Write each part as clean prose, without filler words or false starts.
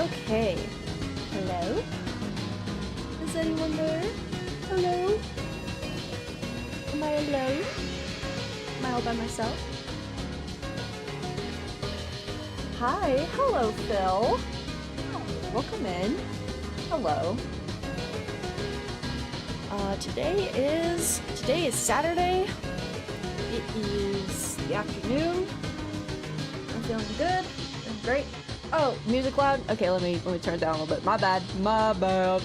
Okay. Hello? Is anyone there? Hello? Am I alone? Am I all by myself? Hi. Hello, Phil. Oh, welcome in. Hello. Today is Saturday. It is the afternoon. I'm feeling good. Feeling great. Oh, music loud? Okay, let me turn it down a little bit. My bad.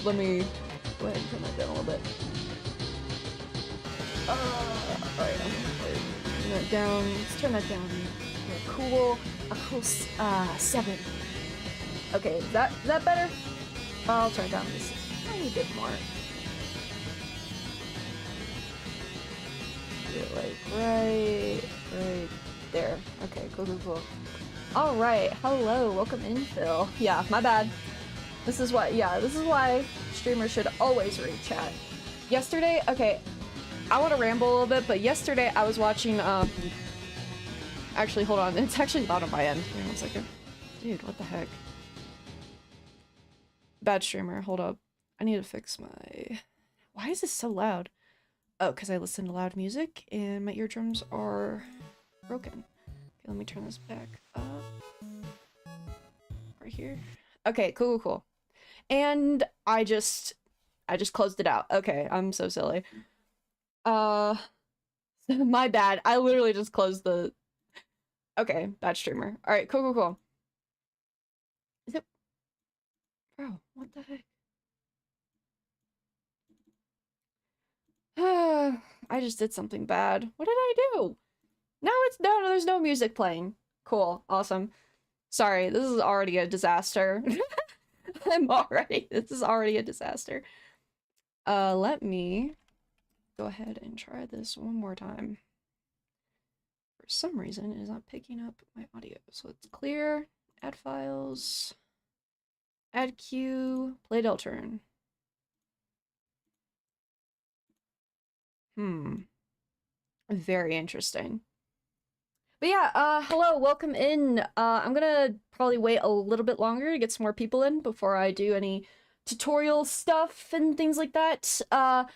Let me go ahead and turn that down a little bit. Alright, I'm gonna turn that down. Let's turn that down. A cool 7. Okay, is that better? I'll turn it down just a tiny bit more. Do it like right there. Okay, cool. Alright, hello, welcome in, Phil. Yeah, my bad. This is why streamers should always read chat. Yesterday, okay, I want to ramble a little bit, but yesterday I was watching, actually, hold on, it's actually loud on my end. Wait 1 second. Dude, what the heck? Bad streamer, hold up. I need to fix my... Why is this so loud? Oh, because I listen to loud music and my eardrums are broken. Okay, let me turn this back up. Right here. Okay, cool. And I just closed it out. Okay, I'm so silly. My bad. I literally just closed the... Okay, bad streamer. Alright, cool. Is it... Bro, what the heck? I just did something bad. What did I do? No, there's no music playing. Cool, awesome. Sorry, this is already a disaster. This is already a disaster. Let me go ahead and try this one more time. For some reason, it is not picking up my audio. So it's clear, add files, add cue, play Delturn. Very interesting. But yeah, hello, welcome in. I'm gonna probably wait a little bit longer to get some more people in before I do any tutorial stuff and things like that. I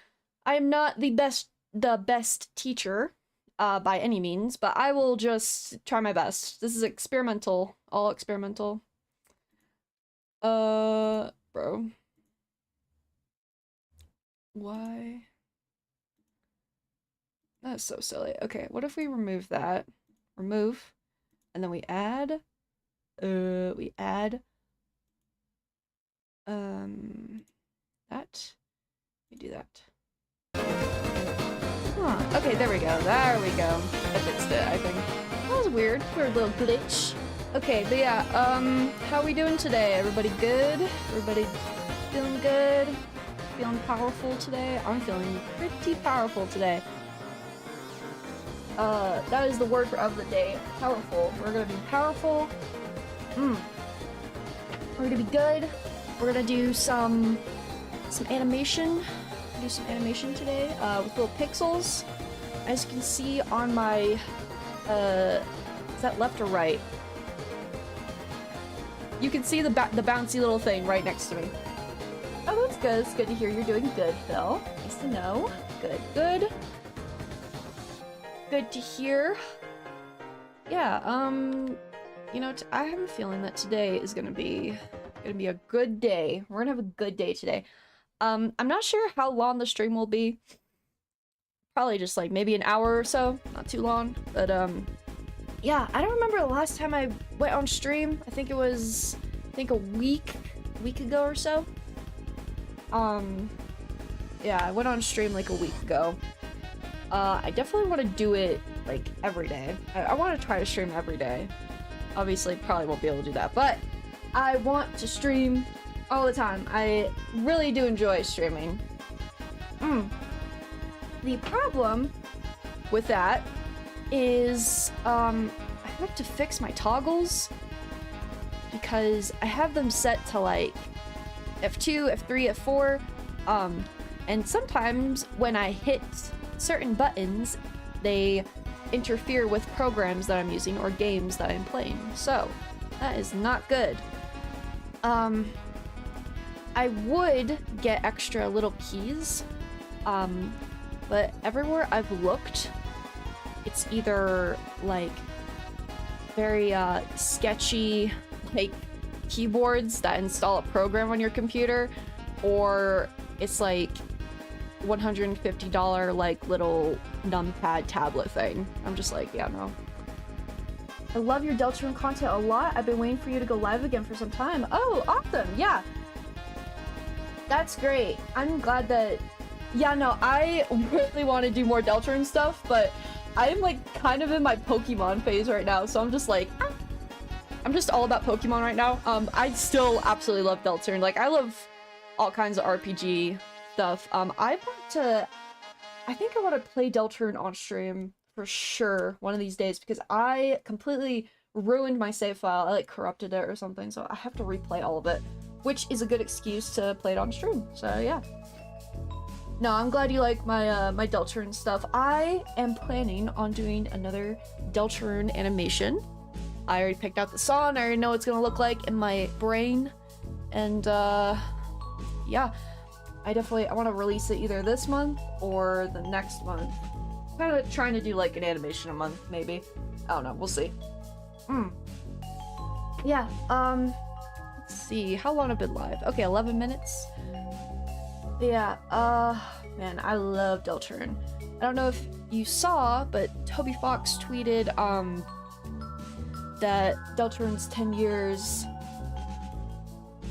am not the best teacher, by any means, but I will just try my best. This is experimental, all experimental. Bro. Why? That's so silly. Okay, what if we remove that? Remove. And then we add... that. We do that. Huh, okay, there we go. There we go. That fixed it, I think. That was weird. Weird little glitch. Okay, but yeah, how are we doing today? Everybody good? Everybody feeling good? Feeling powerful today? I'm feeling pretty powerful today. That is the word of the day. Powerful. We're gonna be powerful. We're gonna be good. We're gonna do some animation. Do some animation today, with little pixels. As you can see on my, is that left or right? You can see the bouncy little thing right next to me. Oh, that's good. It's good to hear you're doing good, Phil. Nice to know. Good. Good to hear. Yeah, you know, I have a feeling that today is gonna be a good day. We're gonna have a good day today. I'm not sure how long the stream will be. Probably just like maybe an hour or so, not too long. But yeah, I don't remember the last time I went on stream. I think it was a week ago or so. Yeah, I went on stream like a week ago. I definitely want to do it, like, every day. I want to try to stream every day. Obviously, probably won't be able to do that, but I want to stream all the time. I really do enjoy streaming. The problem with that is, I have to fix my toggles because I have them set to, like, F2, F3, F4, and sometimes when I hit certain buttons, they interfere with programs that I'm using or games that I'm playing. So, that is not good. Um, I would get extra little keys, but everywhere I've looked, it's either like very sketchy like keyboards that install a program on your computer, or it's like $150 like little numpad tablet thing. I'm just like, yeah, no. I love your Deltarune content a lot. I've been waiting for you to go live again for some time. Oh, awesome. Yeah. That's great. I'm glad that... Yeah, no, I really want to do more Deltarune stuff, but I'm like kind of in my Pokemon phase right now, so I'm just like... I'm just all about Pokemon right now. I still absolutely love Deltarune. Like, I love all kinds of RPG stuff. I think I want to play Deltarune on stream for sure one of these days, because I completely ruined my save file. I like corrupted it or something, so I have to replay all of it, which is a good excuse to play it on stream. So yeah. No, I'm glad you like my my Deltarune stuff. I am planning on doing another Deltarune animation. I already picked out the song. I already know what it's gonna look like in my brain, and yeah, I want to release it either this month or the next month. Kind of trying to do like an animation a month, maybe. I don't know. We'll see. Yeah. Let's see. How long I've been live? Okay, 11 minutes. Yeah. Man, I love Deltarune. I don't know if you saw, but Toby Fox tweeted that Deltarune's 10 years.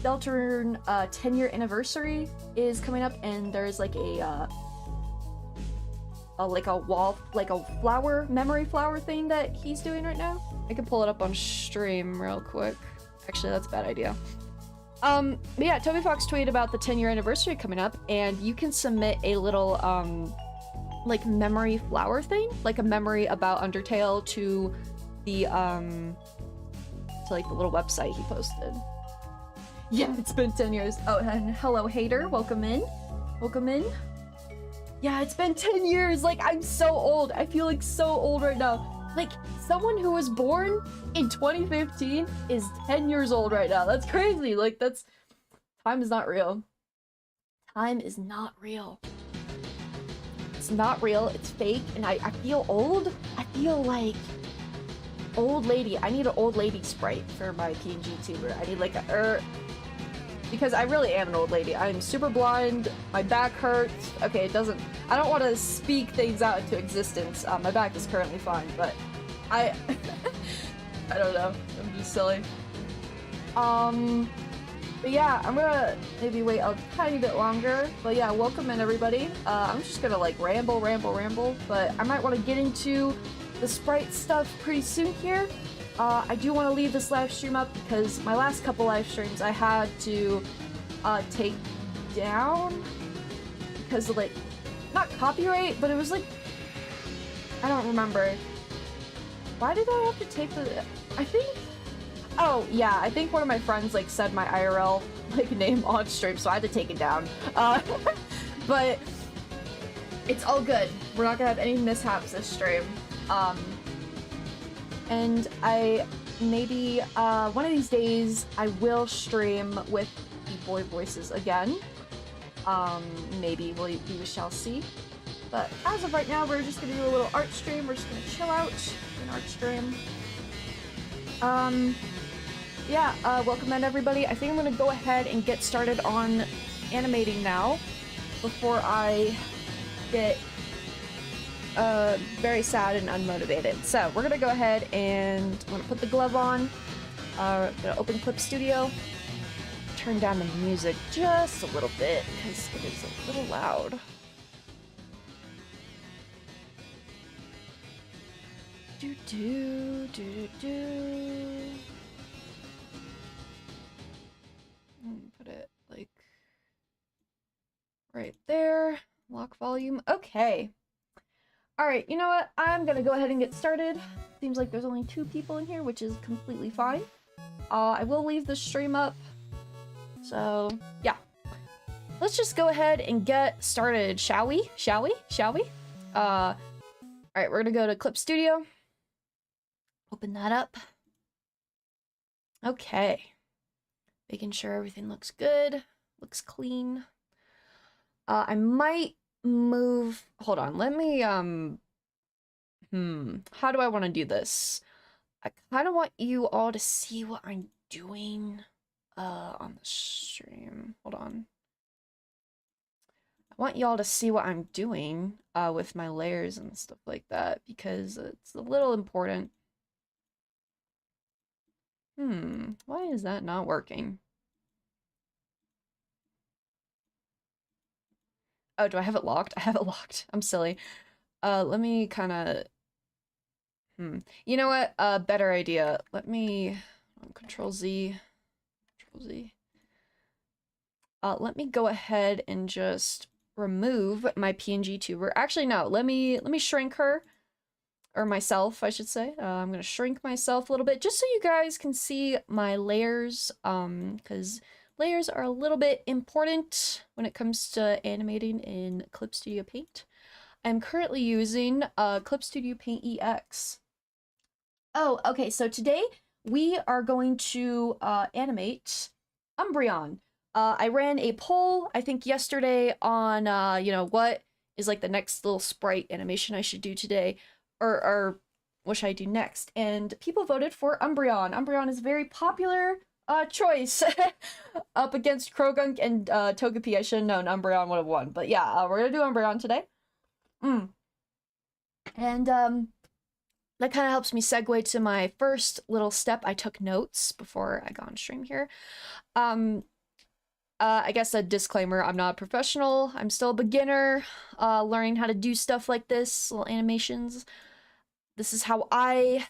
Deltarune 10-year anniversary is coming up, and there's like a memory flower thing that he's doing right now. I can pull it up on stream real quick. Actually, that's a bad idea. But yeah, Toby Fox tweeted about the 10-year anniversary coming up, and you can submit a little like memory flower thing, like a memory about Undertale to the to like the little website he posted. Yeah, it's been 10 years. Oh, and hello, hater. Welcome in. Welcome in. Yeah, it's been 10 years. Like, I'm so old. I feel like so old right now. Like, someone who was born in 2015 is 10 years old right now. That's crazy. Like, that's... Time is not real. Time is not real. It's not real. It's fake. And I feel old. I feel like... Old lady. I need an old lady sprite for my PNG tuber. I need like a... because I really am an old lady. I'm super blind. My back hurts. Okay, it doesn't... I don't want to speak things out into existence. My back is currently fine, but I... I don't know. I'm just silly. But yeah, I'm gonna maybe wait a tiny bit longer. But yeah, welcome in everybody. I'm just gonna like ramble, but I might want to get into the sprite stuff pretty soon here. I do want to leave this live stream up because my last couple live streams I had to take down because of like, not copyright, but it was like, I don't remember. Why did I have to take the, I think, oh yeah, I think one of my friends like said my IRL like name on stream, so I had to take it down. But it's all good. We're not gonna have any mishaps this stream. And I maybe one of these days I will stream with the boy voices again. Maybe we shall see. But as of right now, we're just gonna do a little art stream. We're just gonna chill out, an art stream. Yeah, welcome in everybody. I think I'm gonna go ahead and get started on animating now before I get very sad and unmotivated. So we're gonna go ahead and I'm gonna put the glove on. Gonna open Clip Studio. Turn down the music just a little bit because it is a little loud. Do do do do. Put it like right there. Lock volume. Okay. Alright, you know what? I'm gonna go ahead and get started. Seems like there's only 2 people in here, which is completely fine. I will leave the stream up. So, yeah. Let's just go ahead and get started, shall we? Shall we? Shall we? Alright, we're gonna go to Clip Studio. Open that up. Okay. Making sure everything looks good, looks clean. I might move, hold on, let me, how do I want to do this? I kind of want you all to see what I'm doing, on the stream. Hold on. I want y'all to see what I'm doing, with my layers and stuff like that, because it's a little important. Why is that not working? Oh, do I have it locked? I have it locked. I'm silly. Let me kind of... You know what? Better idea. Let me... Control Z. Control Z. Let me go ahead and just remove my PNG tuber. Actually, no. Let me shrink her. Or myself, I should say. I'm gonna shrink myself a little bit just so you guys can see my layers. Because layers are a little bit important when it comes to animating in Clip Studio Paint. I'm currently using Clip Studio Paint EX. Oh, okay, so today we are going to animate Umbreon. I ran a poll, I think yesterday, on, you know, what is like the next little sprite animation I should do today, or what should I do next? And people voted for Umbreon. Umbreon is a very popular choice up against Krogunk and Togepi. I should have known Umbreon would have won, but yeah, we're gonna do Umbreon today. And that kind of helps me segue to my first little step. I took notes before I got on stream here. I guess a disclaimer, I'm not a professional. I'm still a beginner, learning how to do stuff like this, little animations. This is how I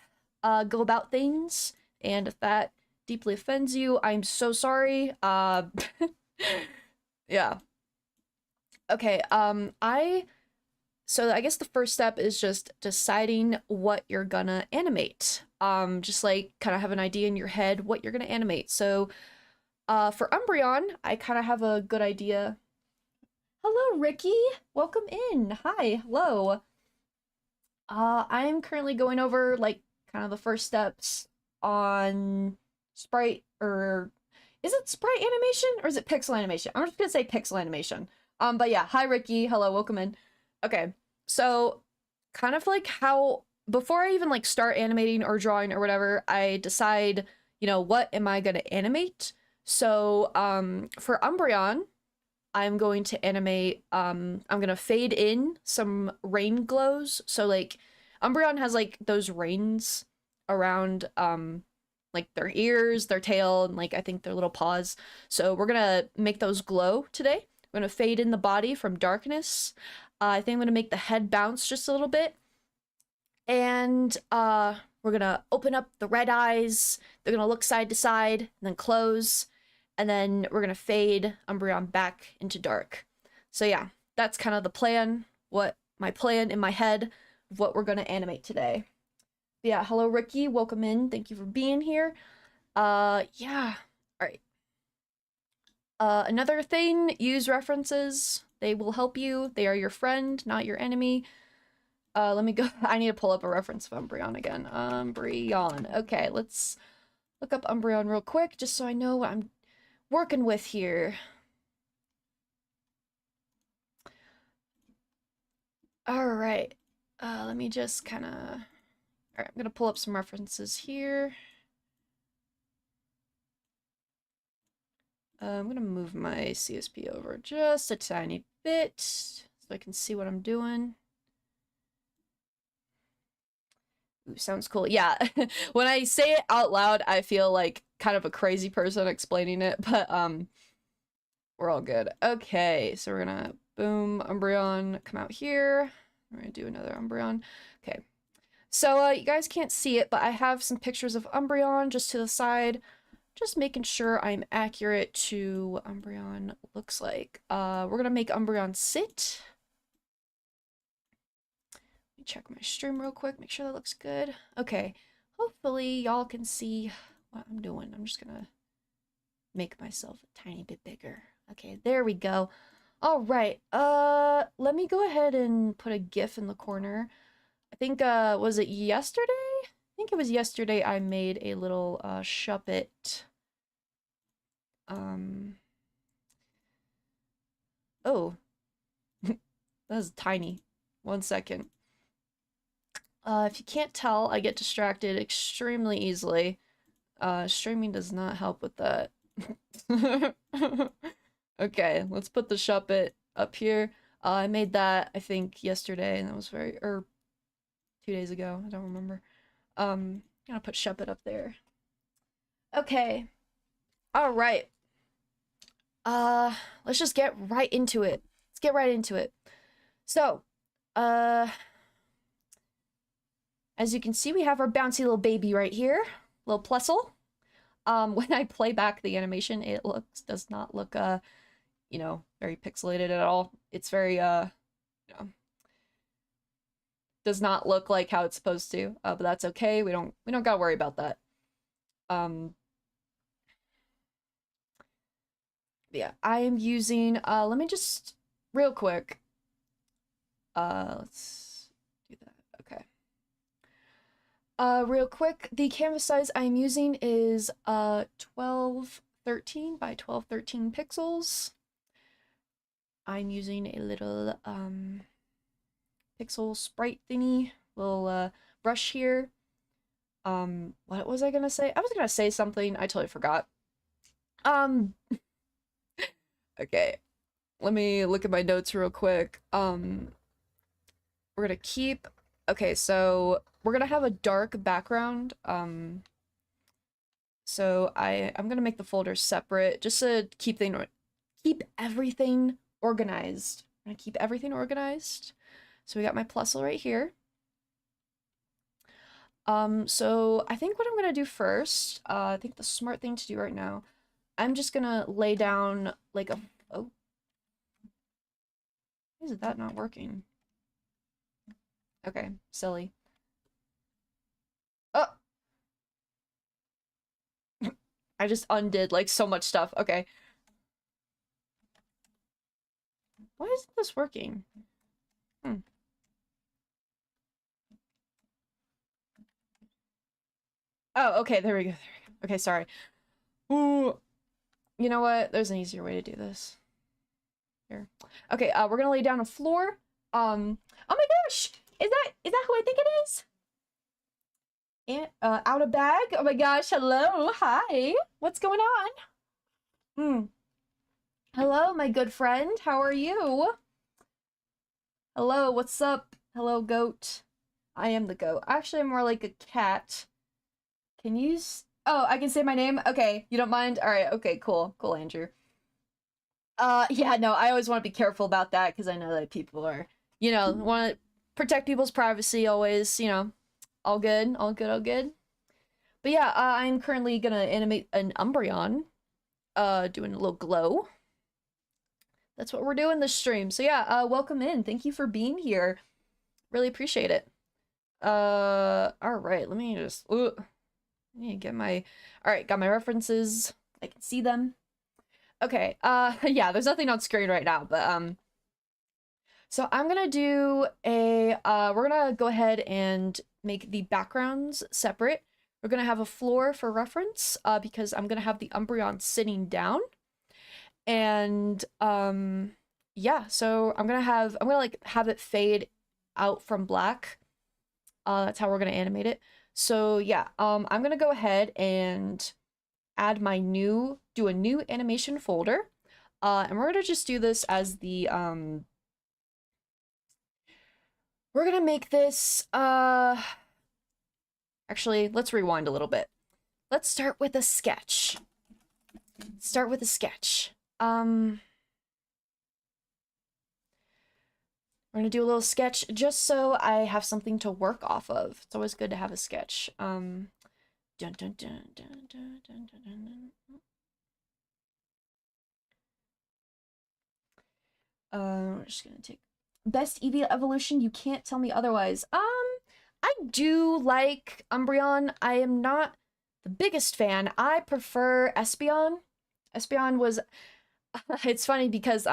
go about things, and if that deeply offends you, I'm so sorry. Yeah. Okay, so I guess the first step is just deciding what you're gonna animate. Just like kind of have an idea in your head what you're gonna animate. So for Umbreon, I kind of have a good idea. Hello, Ricky. Welcome in. Hi. Hello. I'm currently going over like kind of the first steps on sprite, or is it sprite animation or is it pixel animation? I'm just gonna say pixel animation. But yeah, hi Ricky. Hello, welcome in. Okay, so kind of like how before I even like start animating or drawing or whatever, I decide, you know, what am I gonna animate? So for Umbreon, I'm going to animate, I'm gonna fade in some rain glows. So like Umbreon has like those rains around like their ears, their tail, and like I think their little paws. So we're gonna make those glow today. We're gonna fade in the body from darkness. I think I'm gonna make the head bounce just a little bit. And we're gonna open up the red eyes. They're gonna look side to side and then close. And then we're gonna fade Umbreon back into dark. So yeah, that's kind of the plan, what my plan in my head of what we're gonna animate today. But yeah, hello Ricky, welcome in. Thank you for being here. Yeah, all right. Another thing, use references. They will help you. They are your friend, not your enemy. Let me go. I need to pull up a reference of Umbreon again. Umbreon. Okay, let's look up Umbreon real quick, just so I know what I'm working with here. All right. Let me just kind of... All right, I'm gonna pull up some references here. I'm gonna move my CSP over just a tiny bit so I can see what I'm doing. Ooh, sounds cool. Yeah, when I say it out loud, I feel like kind of a crazy person explaining it, but we're all good. Okay, so we're gonna boom, Umbreon, come out here. We're gonna do another Umbreon. Okay, so you guys can't see it, but I have some pictures of Umbreon just to the side, just making sure I'm accurate to what Umbreon looks like. We're gonna make Umbreon sit. Let me check my stream real quick, make sure that looks good. Okay, hopefully y'all can see what I'm doing. I'm just gonna make myself a tiny bit bigger. Okay, there we go. All right, let me go ahead and put a GIF in the corner. I think, was it yesterday? I think it was yesterday I made a little, Shuppet Oh, that's tiny. 1 second. If you can't tell, I get distracted extremely easily. Streaming does not help with that. Okay, let's put the Shuppet up here. I made that, I think, yesterday, and that was or 2 days ago. I don't remember. I'm gonna put Shuppet up there. Okay. All right. Let's just get right into it. Let's get right into it. So, as you can see, we have our bouncy little baby right here, little Plusle. When I play back the animation, it does not look, you know, very pixelated at all. It's very, you know, does not look like how it's supposed to. But that's okay. We don't gotta worry about that. Yeah, I am using, let me just, real quick. Let's do that. Okay. Real quick, the canvas size I'm using is 1213 by 1213 pixels. I'm using a little pixel sprite thingy, little brush here. What was I gonna say? I was gonna say something, I totally forgot. Okay, let me look at my notes real quick. We're gonna keep, okay, so we're gonna have a dark background. So I'm gonna make the folders separate just to keep everything organized. I'm gonna keep everything organized. So we got my Plusle right here. So I think what I'm gonna do first, I think the smart thing to do right now, I'm just gonna lay down like a, oh, why is that not working? Okay, silly. Oh! I just undid like so much stuff. Okay. Why isn't this working? Oh, okay, there we go. Okay, sorry. Ooh. You know what? There's an easier way to do this. Here. Okay, we're gonna lay down a floor. Oh my gosh! Is that who I think it is? And out of bag? Oh my gosh, hello, hi. What's going on? Hello, my good friend. How are you? Hello, what's up? Hello, goat. I am the goat. Actually, I'm more like a cat. Can you oh, I can say my name? Okay, you don't mind? Alright, okay, cool. Cool, Andrew. Yeah, no, I always want to be careful about that because I know that people are, you know, want to protect people's privacy always, you know. All good, all good, all good. But yeah, I'm currently gonna animate an Umbreon, doing a little glow. That's what we're doing this stream. So yeah, welcome in. Thank you for being here. Really appreciate it. All right, let me just, I need to get my, all right, got my references. I can see them. Okay, yeah, there's nothing on screen right now, but, so I'm gonna do a, we're gonna go ahead and make the backgrounds separate. We're gonna have a floor for reference, because I'm gonna have the Umbreon sitting down. And, yeah, so I'm gonna like have it fade out from black. That's how we're gonna animate it. So yeah, I'm gonna go ahead and add do a new animation folder. And we're gonna just do this as the, we're gonna make this, actually, let's rewind a little bit. Let's start with a sketch. Start with a sketch. We're gonna do a little sketch just so I have something to work off of. It's always good to have a sketch. Dun, dun, dun, dun, dun, dun, dun, dun. We're just gonna take best Eevee evolution. You can't tell me otherwise. I do like Umbreon. I am not the biggest fan. I prefer Espeon. Espeon was, it's funny because,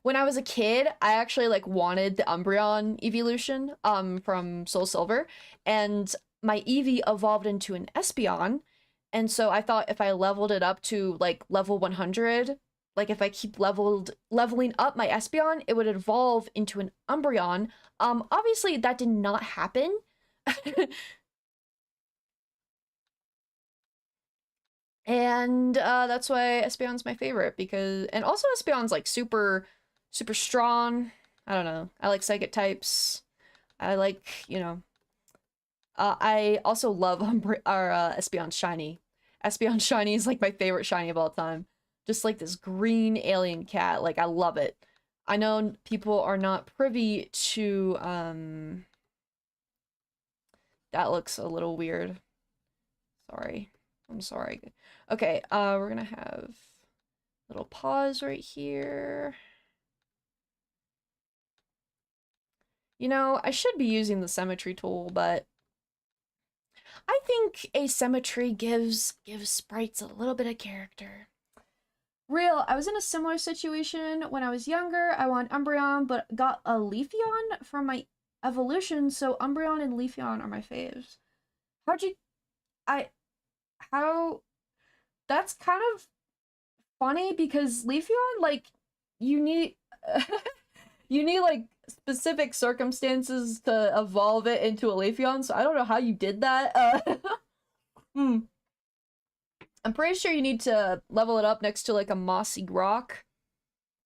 when I was a kid, I actually like wanted the Umbreon evolution from Soul Silver, and my Eevee evolved into an Espeon, And so I thought if I leveled it up to like level 100, like if I keep leveling up my Espeon, it would evolve into an Umbreon. Obviously that did not happen. And that's why Espeon's my favorite because, and also Espeon's like super strong. I don't know. I like psychic types. I like, you know, I also love Espeon Shiny. Espeon Shiny is like my favorite shiny of all time. Just like this green alien cat. Like I love it. I know people are not privy to that looks a little weird. Sorry. I'm sorry. Okay, we're gonna have a little pause right here. You know, I should be using the symmetry tool, but I think asymmetry gives sprites a little bit of character. Real, I was in a similar situation when I was younger. I wanted Umbreon, but got a Leafeon from my evolution, so Umbreon and Leafeon are my faves. How'd you I how that's kind of funny because Leafeon, like, you need you need like specific circumstances to evolve it into a Leafeon, so I don't know how you did that. Hmm. I'm pretty sure you need to level it up next to like a mossy rock,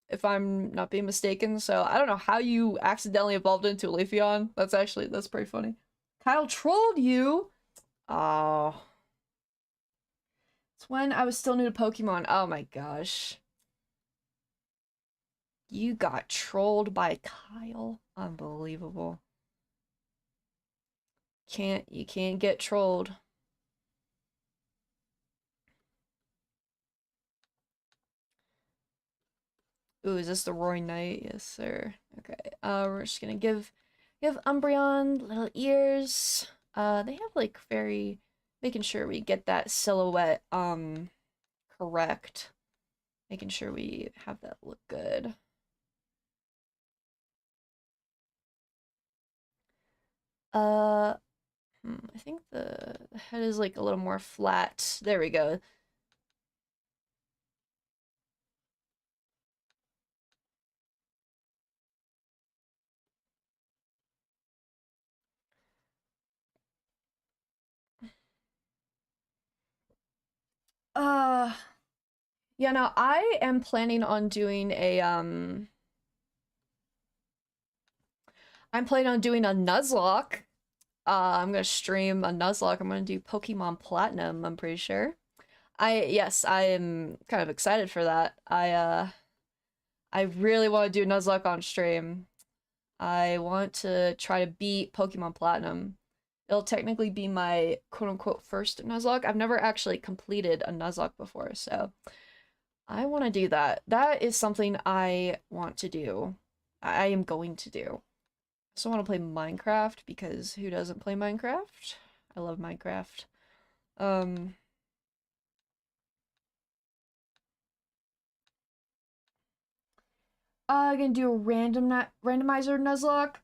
if I'm not being mistaken. So I don't know how you accidentally evolved into a Leafeon. That's pretty funny. Kyle trolled you. Oh. It's when I was still new to Pokemon. Oh my gosh. You got trolled by Kyle. Unbelievable. You can't get trolled. Ooh, is this the Roaring Knight? Yes, sir. Okay. We're just gonna give Umbreon little ears. They have like very making sure we get that silhouette correct. Making sure we have that look good. Uh, I think the head is like a little more flat. There we go. Uh, yeah, no, I am planning on doing a I'm planning on doing a Nuzlocke. I'm gonna stream a Nuzlocke. I'm gonna do Pokemon Platinum, I'm pretty sure. Yes, I am kind of excited for that. I really want to do Nuzlocke on stream. I want to try to beat Pokemon Platinum. It'll technically be my quote-unquote first Nuzlocke. I've never actually completed a Nuzlocke before, so I want to do that. That is something I want to do. I am going to do. I also want to play Minecraft because who doesn't play Minecraft? I love Minecraft. Um, gonna do a randomizer Nuzlocke.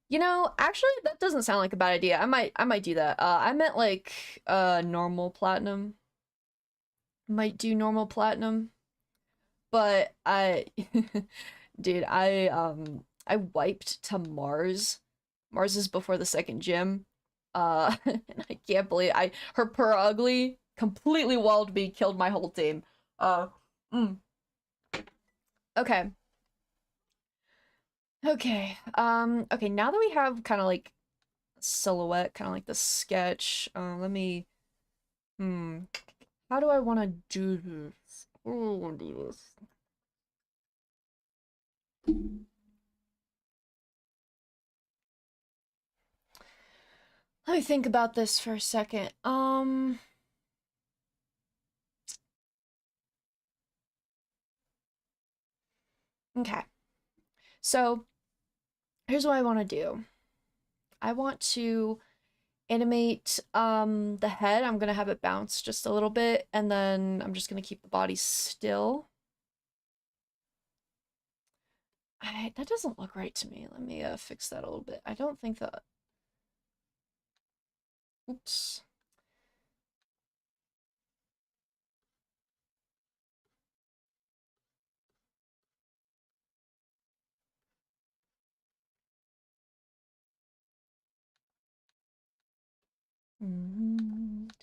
You know, actually, that doesn't sound like a bad idea. I might do that. I meant like normal platinum. Might do normal platinum, but dude, I wiped to Mars. Mars is before the second gym. And I can't believe her per ugly completely walled me, killed my whole team. Uh, mm. Okay. Okay. Okay, now that we have kind of like silhouette, kind of like the sketch, let me how do I want to do this? How do I want to do this? Let me think about this for a second. Okay. So, here's what I want to do. I want to animate the head. I'm gonna have it bounce just a little bit, and then I'm just gonna keep the body still. That doesn't look right to me. Let me fix that a little bit. I don't think that. Oops.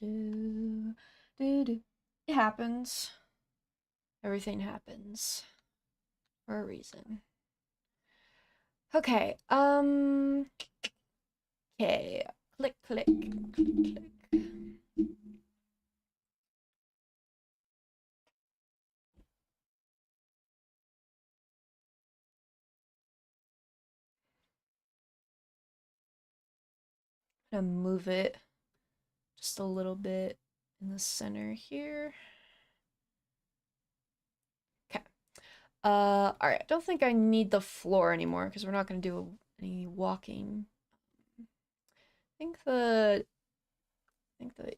It happens. Everything happens for a reason. Okay, okay. Click, click, click, click. Gonna move it just a little bit in the center here. Okay. All right. I don't think I need the floor anymore because we're not gonna do any walking. I think the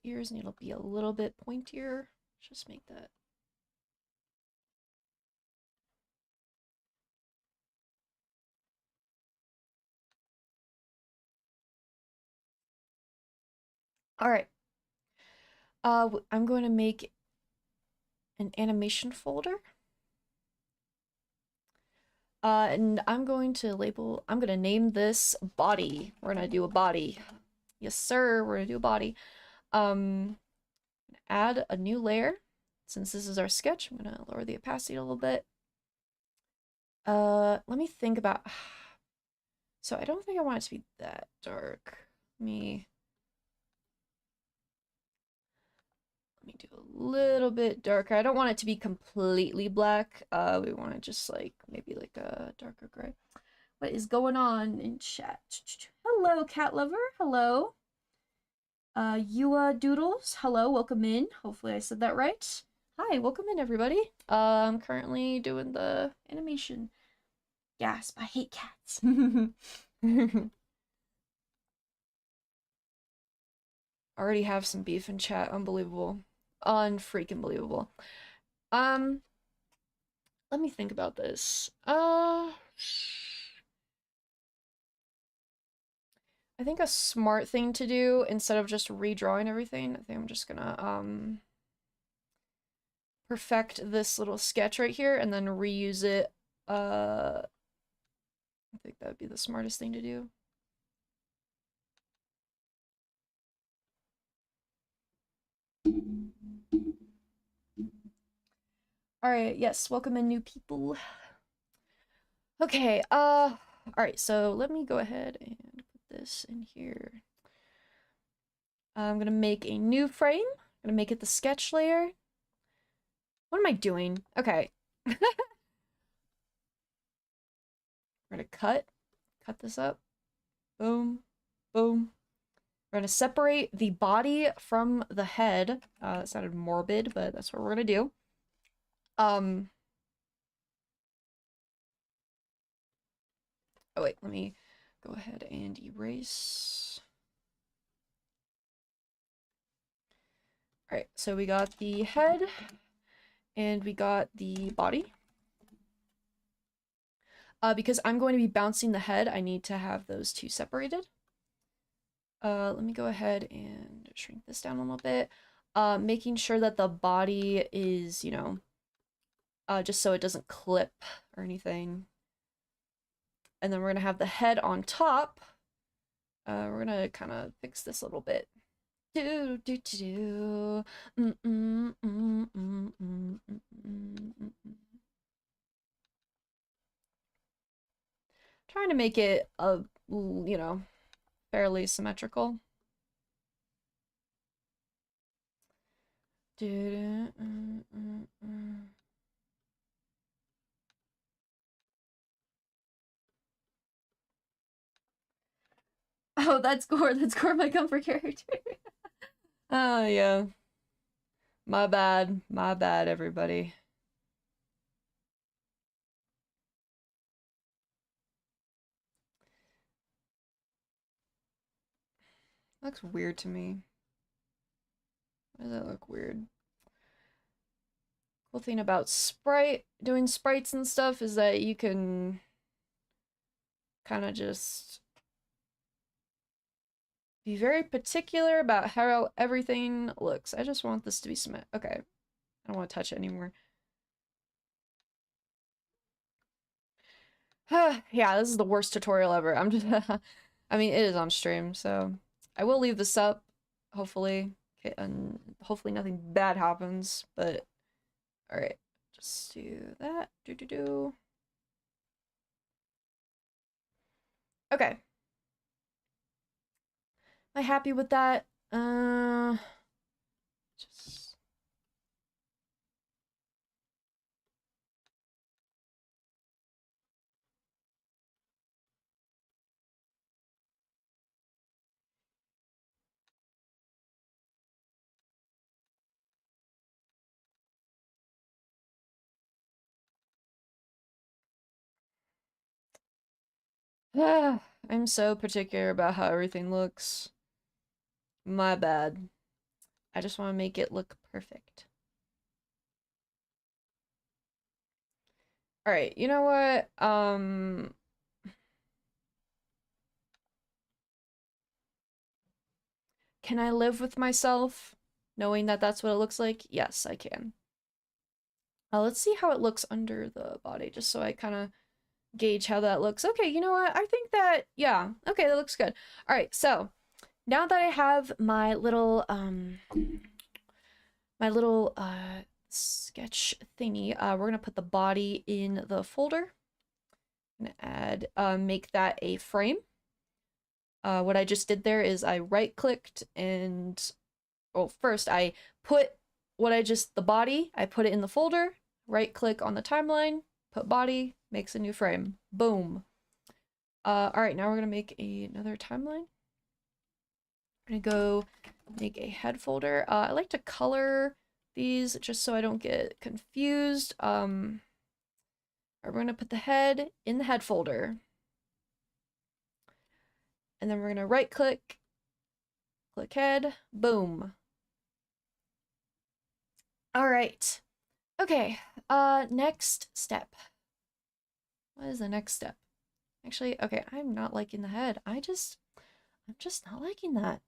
ears need to be a little bit pointier. Just make that. All right. I'm going to make an animation folder. And I'm going to name this body. We're gonna do a body. Yes, sir, we're gonna do a body. Add a new layer. Since this is our sketch, I'm gonna lower the opacity a little bit. Let me think about, so I don't think I want it to be that dark. Let me do a little bit darker. I don't want it to be completely black. We want it just like maybe like a darker gray. What is going on in chat? Hello, cat lover. Hello. Yua Doodles. Hello, welcome in. Hopefully I said that right. Hi, welcome in everybody. I'm currently doing the animation. Gasp, I hate cats. Already have some beef in chat. Unbelievable. Unfreaking believable. Let me think about this. I think a smart thing to do, instead of just redrawing everything, I think I'm just gonna, perfect this little sketch right here and then reuse it. I think that would be the smartest thing to do. Alright, yes, welcome in new people. Okay, alright, so let me go ahead and put this in here. I'm gonna make a new frame. I'm gonna make it the sketch layer. What am I doing? Okay. We're gonna cut this up. Boom, boom. We're gonna separate the body from the head. That sounded morbid, but that's what we're gonna do. Oh wait, let me go ahead and erase. Alright, so we got the head, and we got the body. Because I'm going to be bouncing the head, I need to have those two separated. Let me go ahead and shrink this down a little bit. Making sure that the body is, you know, just so it doesn't clip or anything. And then we're gonna have the head on top. We're gonna kind of fix this a little bit. Do do do do. Trying to make it you know, fairly symmetrical. Oh, that's Gore. That's Gore, my comfort character. Oh, yeah. My bad. My bad, everybody. Looks weird to me. Why does that look weird? Cool thing about doing sprites and stuff is that you can kind of just be very particular about how everything looks. I just want this to be cement. Okay. I don't want to touch it anymore. Yeah, this is the worst tutorial ever. I'm just I mean, it is on stream, so I will leave this up, hopefully, Okay, and hopefully nothing bad happens, but alright. Just do that. Do. Okay. Am I happy with that? Just I'm so particular about how everything looks. My bad. I just want to make it look perfect. Alright, you know what? Can I live with myself knowing that that's what it looks like? Yes, I can. Let's see how it looks under the body, just so I kind of gauge how that looks. Okay, you know what? I think that, yeah, okay, that looks good. All right, so now that I have my little sketch thingy, we're gonna put the body in the folder. I'm gonna add, make that a frame. What I just did there is I right-clicked and, well, first I put the body, I put it in the folder, right-click on the timeline, put body, makes a new frame. Boom. Alright, now we're gonna make another timeline. I'm gonna go make a head folder. I like to color these just so I don't get confused. We're gonna put the head in the head folder. And then we're gonna right click, click head, boom. Alright. Okay, next step. What is the next step? Actually, okay, I'm not liking the head. I'm just not liking that.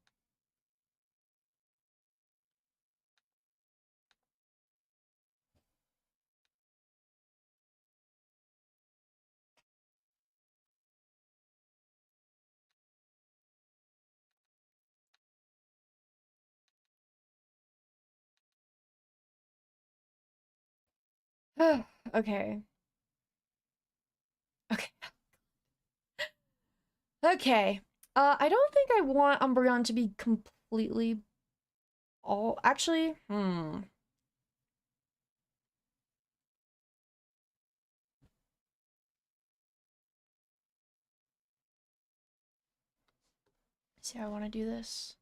Okay. Okay. Okay. I don't think I want Umbreon to be completely all actually, see how I want to do this.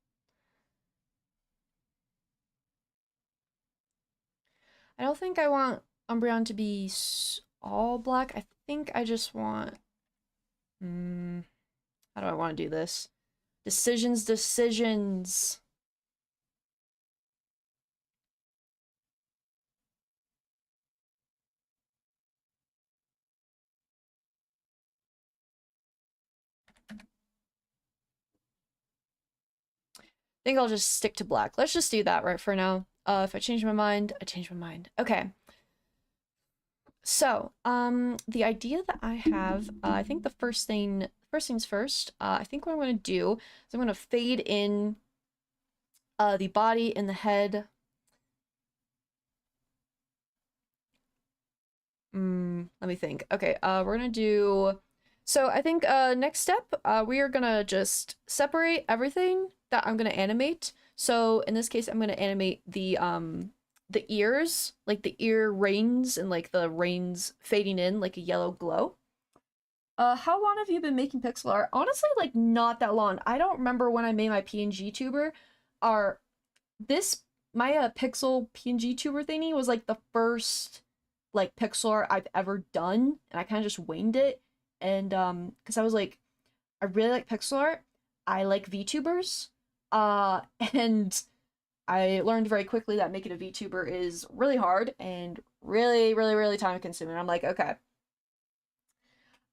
I don't think I want Umbreon to be all black. I think I just want how do I want to do this? Decisions. I think I'll just stick to black. Let's just do that right for now. If I change my mind, I change my mind. Okay. So, the idea that I have, I think the first things first, I think what I'm going to do is I'm going to fade in the body and the head. Let me think. Okay, we're going to do, so I think next step, we are going to just separate everything that I'm going to animate. So in this case, I'm going to animate the ears, like the ear reins and like the reins fading in like a yellow glow. How long have you been making pixel art? Honestly, like not that long. I don't remember when I made my PNG tuber. Our this my pixel PNG tuber thingy was like the first like pixel art I've ever done, and I kind of just winged it. And because I was like, I really like pixel art. I like VTubers. And I learned very quickly that making a VTuber is really hard and really, really, really time consuming. I'm like, okay.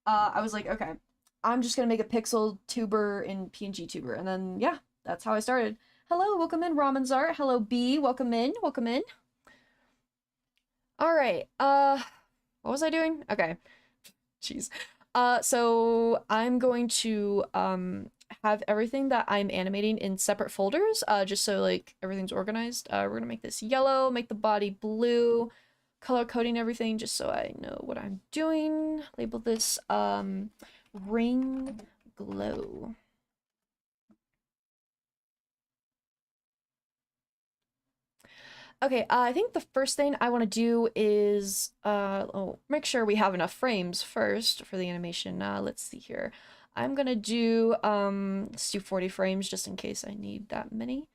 I was like, okay, I'm just gonna make a pixel tuber in PNG tuber, and then yeah, that's how I started. Hello, welcome in, Ramen's Art. Hello, B, welcome in, welcome in. All right, what was I doing? Okay, jeez. So I'm going to have everything that I'm animating in separate folders, just so like everything's organized. We're gonna make this yellow, make the body blue, color coding everything just so I know what I'm doing. Label this ring glow. Okay, I think the first thing I want to do is make sure we have enough frames first for the animation. Let's see here. I'm gonna do let's do 40 frames just in case I need that many.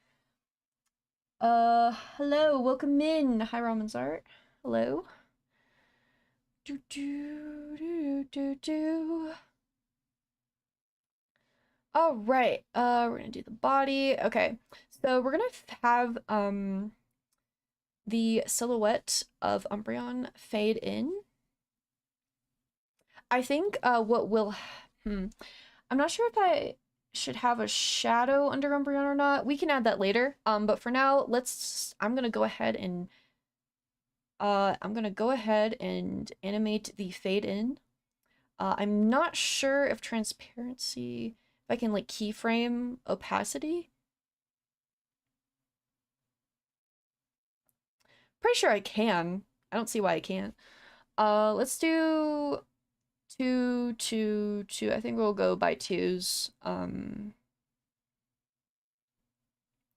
Hello, welcome in. Hi, Ramon's Art. Hello. Do do do do do. All right. We're gonna do the body. Okay, so we're gonna have the silhouette of Umbreon fade in. I think what will I'm not sure if I should have a shadow under Umbreon or not. We can add that later. But for now, I'm gonna go ahead and animate the fade in. I'm not sure if transparency, if I can like keyframe opacity. Pretty sure I can. I don't see why I can't. Let's do 2, 2, 2. I think we'll go by twos.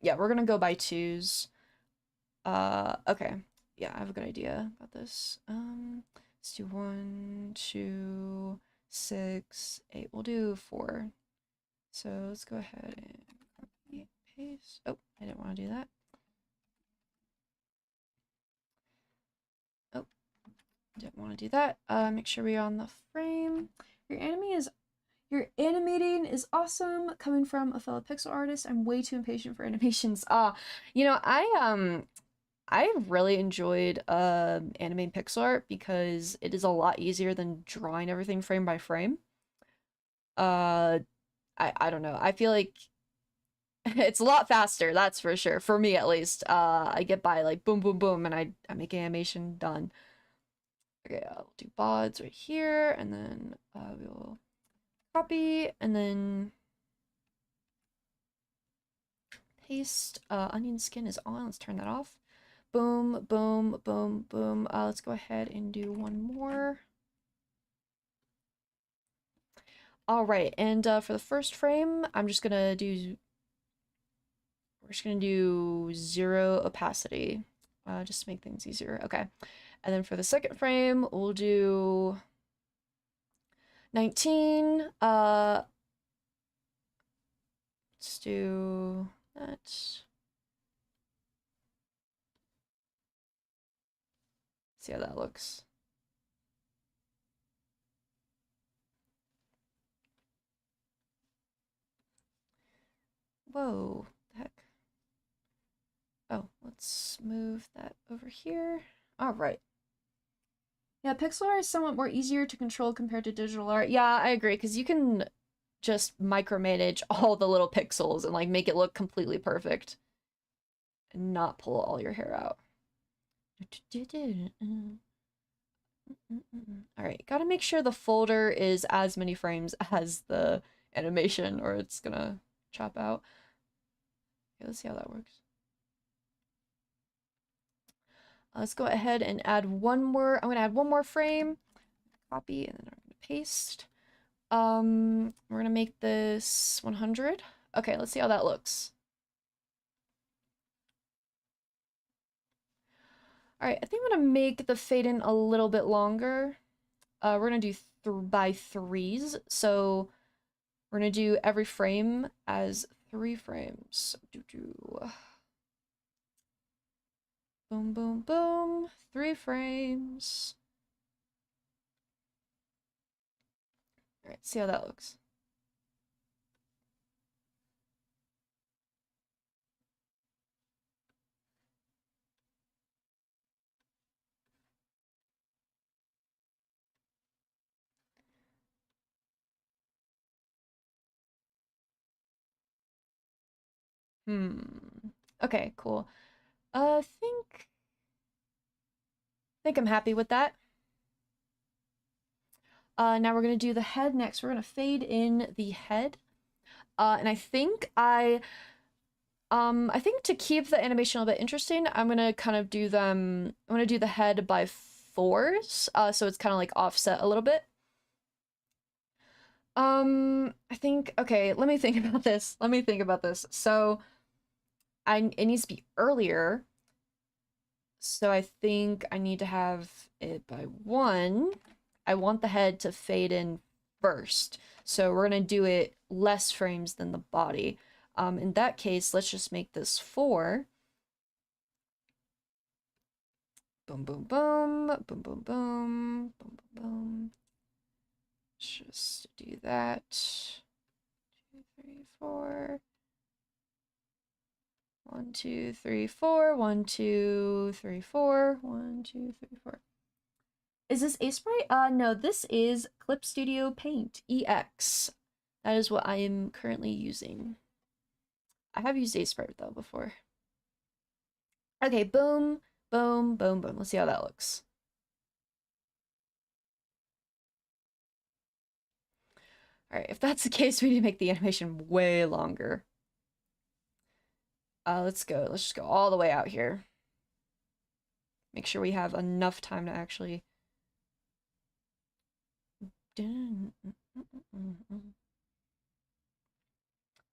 Yeah, we're gonna go by twos. Okay. Yeah, I have a good idea about this. Let's do 1, 2, 6, 8. We'll do 4. So let's go ahead and copy, paste. Oh, I didn't want to do that. Oh, didn't want to do that. Make sure we're on the frame. Your animating is awesome. Coming from a fellow pixel artist, I'm way too impatient for animations. You know, I really enjoyed animating pixel art because it is a lot easier than drawing everything frame by frame. Uh, I don't know. I feel like it's a lot faster, that's for sure. For me at least. I get by like boom boom boom and I make animation done. Okay, I'll do bods right here and then we'll copy and then paste. Onion skin is on. Let's turn that off. Boom, boom, boom, boom. Let's go ahead and do one more. All right, and for the first frame, we're just gonna do 0 opacity, just to make things easier. Okay, and then for the second frame, we'll do 19. Let's do that. See how that looks. Whoa, the heck. Oh, let's move that over here. All right. Yeah, pixel art is somewhat more easier to control compared to digital art. Yeah, I agree, because you can just micromanage all the little pixels and like make it look completely perfect and not pull all your hair out. All right, gotta make sure the folder is as many frames as the animation or it's gonna chop out. Okay, let's see how that works. Let's go ahead and add one more. I'm gonna add one more frame. Copy and then I'm gonna paste. We're gonna make this 100. Okay, let's see how that looks. All right, I think I'm gonna make the fade in a little bit longer. We're gonna do by threes, so we're gonna do every frame as 3 frames. Boom, boom, boom. 3 frames. All right, see how that looks. Okay, cool. Think I'm happy with that. Now we're gonna do the head next. We're gonna fade in the head. And I think to keep the animation a little bit interesting, I'm gonna kind of do them, I'm gonna do the head by fours, so it's kind of like offset a little bit. I think, okay, let me think about this. Let me think about this. So, it needs to be earlier. So I think I need to have it by 1. I want the head to fade in first. So we're gonna do it less frames than the body. In that case, let's just make this 4. Boom, boom, boom, boom, boom, boom, boom, boom, boom. Just do that. 2, 3, 4. 1, 2, 3, 4. 1, 2, 3, 4. 1, 2, 3, 4. Is this Aseprite? No, this is Clip Studio Paint EX. That is what I am currently using. I have used Aseprite though before. Okay, boom, boom, boom, boom. Let's see how that looks. All right, if that's the case, we need to make the animation way longer. Let's go. Let's just go all the way out here. Make sure we have enough time to actually...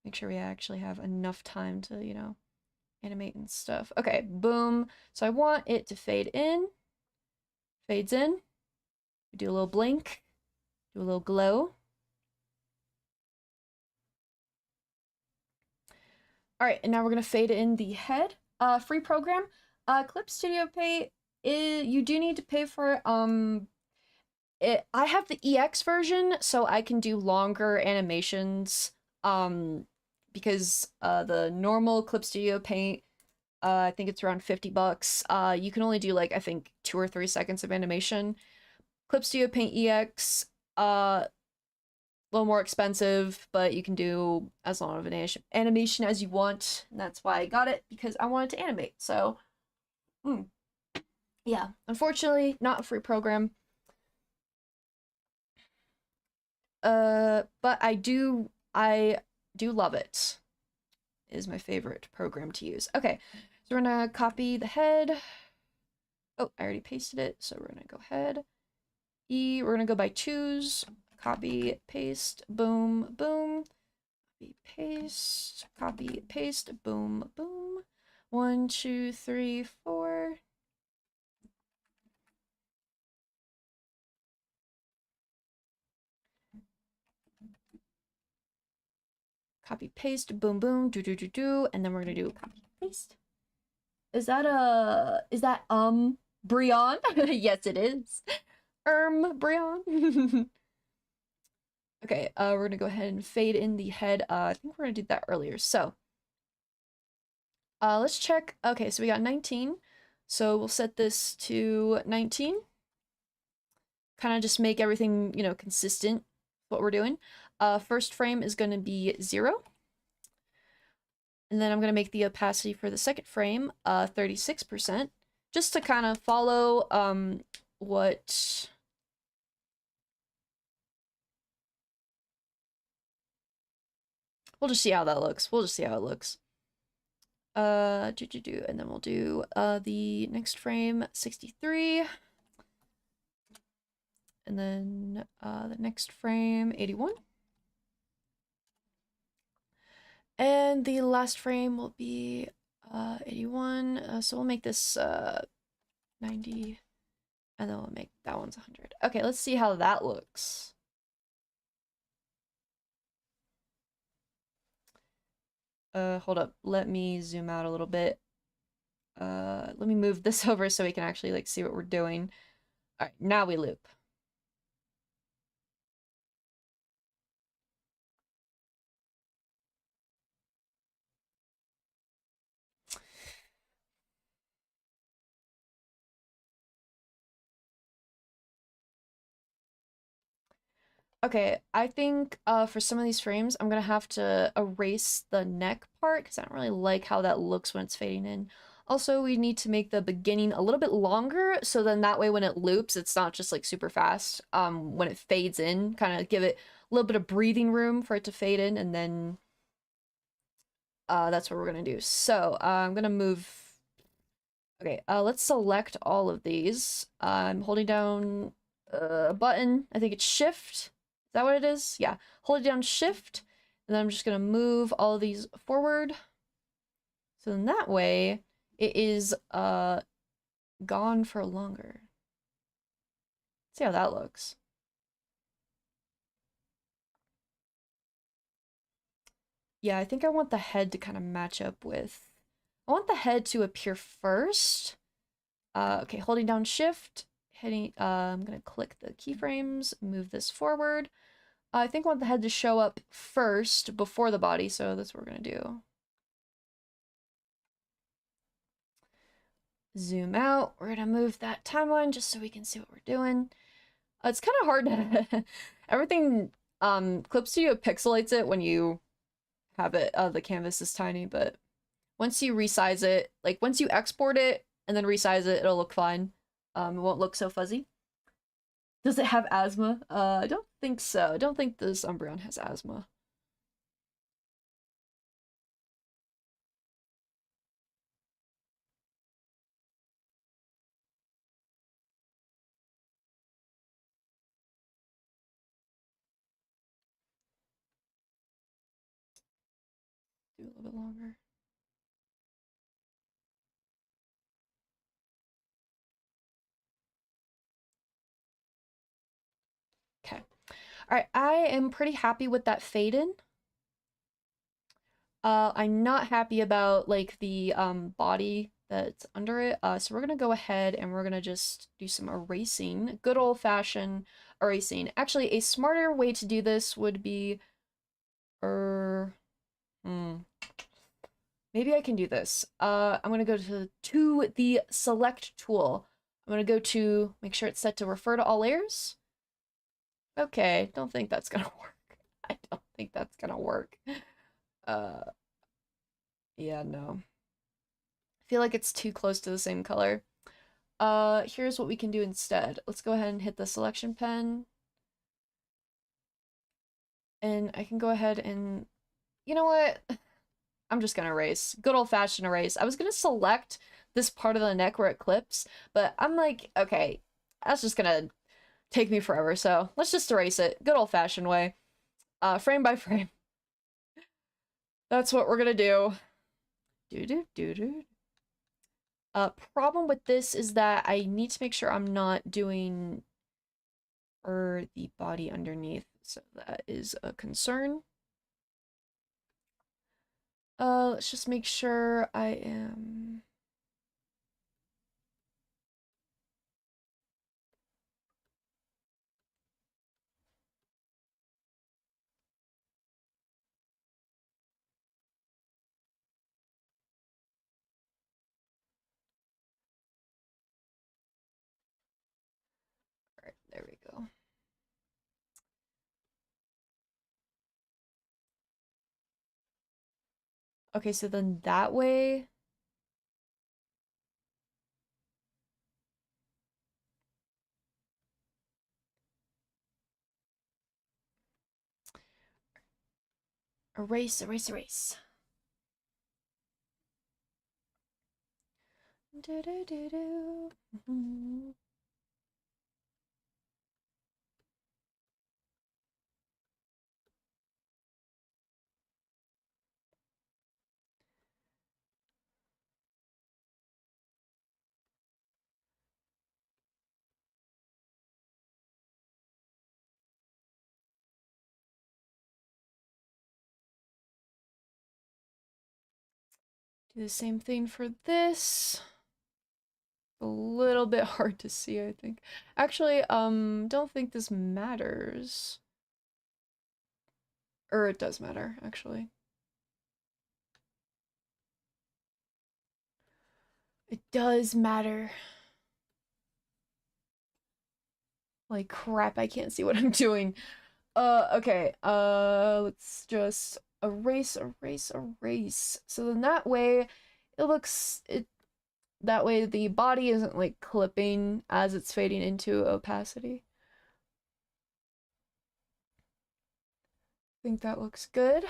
Make sure we actually have enough time to, you know, animate and stuff. Okay, boom. So I want it to fade in. Fades in. We do a little blink. Do a little glow. All right, and now we're gonna fade in the head. Free program. Clip Studio Pay. You do need to pay for it. I have the EX version, so I can do longer animations. Because the normal Clip Studio Paint, I think it's around $50. You can only do like I think 2 or 3 seconds of animation. Clip Studio Paint EX, a little more expensive, but you can do as long of an animation as you want. And that's why I got it, because I wanted to animate. So, yeah, unfortunately, not a free program. But I do love it. It is my favorite program to use. Okay, so we're gonna copy the head. Oh, I already pasted it, so we're gonna go ahead. We're gonna go by choose. Copy, paste, boom, boom. Copy, paste, boom, boom. 1, 2, 3, 4. Copy, paste, boom, boom, do, do, do, do. And then we're gonna do copy, paste. Is that Brian? Yes, it is. Brian. Okay, we're gonna go ahead and fade in the head. I think we're gonna do that earlier. So, let's check. Okay, so we got 19. So we'll set this to 19. Kind of just make everything, you know, consistent what we're doing. First frame is gonna be 0. And then I'm gonna make the opacity for the second frame 36%. Just to kind of follow what... We'll just see how that looks. We'll just see how it looks. And then we'll do the next frame 63. And then the next frame 81. And the last frame will be 81. So we'll make this 90. And then we'll make that one's 100. Okay, let's see how that looks. Hold up. Let me zoom out a little bit. Let me move this over so we can actually like see what we're doing. All right, now we loop. Okay, I think for some of these frames, I'm gonna have to erase the neck part because I don't really like how that looks when it's fading in. Also, we need to make the beginning a little bit longer, so then that way when it loops, it's not just like super fast. When it fades in, kind of give it a little bit of breathing room for it to fade in, and then That's what we're gonna do. So, I'm gonna move. Okay, let's select all of these. I'm holding down a button. I think it's Shift. Is that what it is? Yeah. Hold down Shift, and then I'm just gonna move all of these forward. So then that way, it is gone for longer. See how that looks. Yeah, I think I want the head to kind of match up with. I want the head to appear first. Okay, holding down Shift, hitting. I'm gonna click the keyframes, move this forward. I think I want the head to show up first before the body, so that's what we're gonna do. Zoom out. We're gonna move that timeline just so we can see what we're doing. It's kind of hard to everything Clip Studio pixelates it when you have it the canvas is tiny, but once you resize it, like once you export it and then resize it, it'll look fine. It won't look so fuzzy. Does it have asthma? I don't think so. I don't think this Umbreon has asthma. Do a little bit longer. Okay. All right, I am pretty happy with that fade in. I'm not happy about like the body that's under it. So we're gonna go ahead and we're gonna just do some erasing. Good old-fashioned erasing. Actually, a smarter way to do this would be maybe I can do this. I'm gonna go to the select tool. I'm gonna go to make sure it's set to refer to all layers. Okay, don't think that's gonna work. I don't think that's gonna work. Uh, yeah, no. I feel like it's too close to the same color. Here's what we can do instead. Let's go ahead and hit the selection pen. And I can go ahead and, you know what? I'm just gonna erase. Good old-fashioned erase. I was gonna select this part of the neck where it clips, but I'm like, okay, that's just gonna take me forever, so let's just erase it. Good old-fashioned way. Frame by frame. That's what we're gonna do. Do. Problem with this is that I need to make sure I'm not doing the body underneath, so that is a concern. Let's just make sure I am... Alright, there we go. Okay, so then that way... Erase, erase, erase. Do. Do the same thing for this. A little bit hard to see, I think. Actually, don't think this matters. Or it does matter, actually. It does matter. Like crap, I can't see what I'm doing. Okay. Let's just erase, erase, erase. So then that way it looks that way the body isn't like clipping as it's fading into opacity. I think that looks good.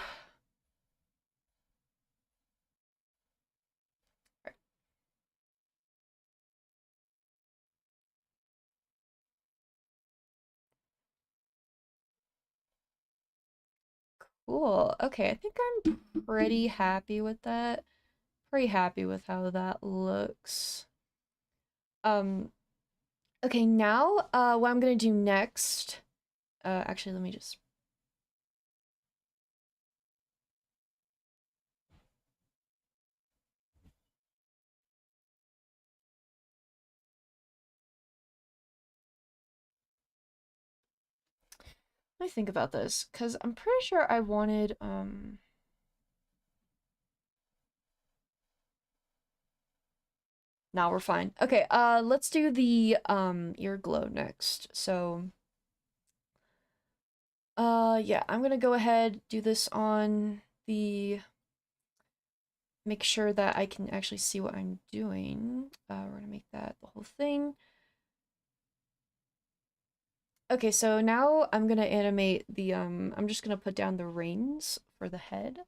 Cool. Okay, I think I'm pretty happy with that. Pretty happy with how that looks. Um, okay, now, what I'm gonna do next, actually, let me just, let me think about this, because I'm pretty sure I wanted, now we're fine. Okay, let's do the, ear glow next. So, yeah, I'm gonna go ahead, do this on the, make sure that I can actually see what I'm doing. We're gonna make that the whole thing. Okay, so now I'm gonna animate the, I'm just gonna put down the reins for the head.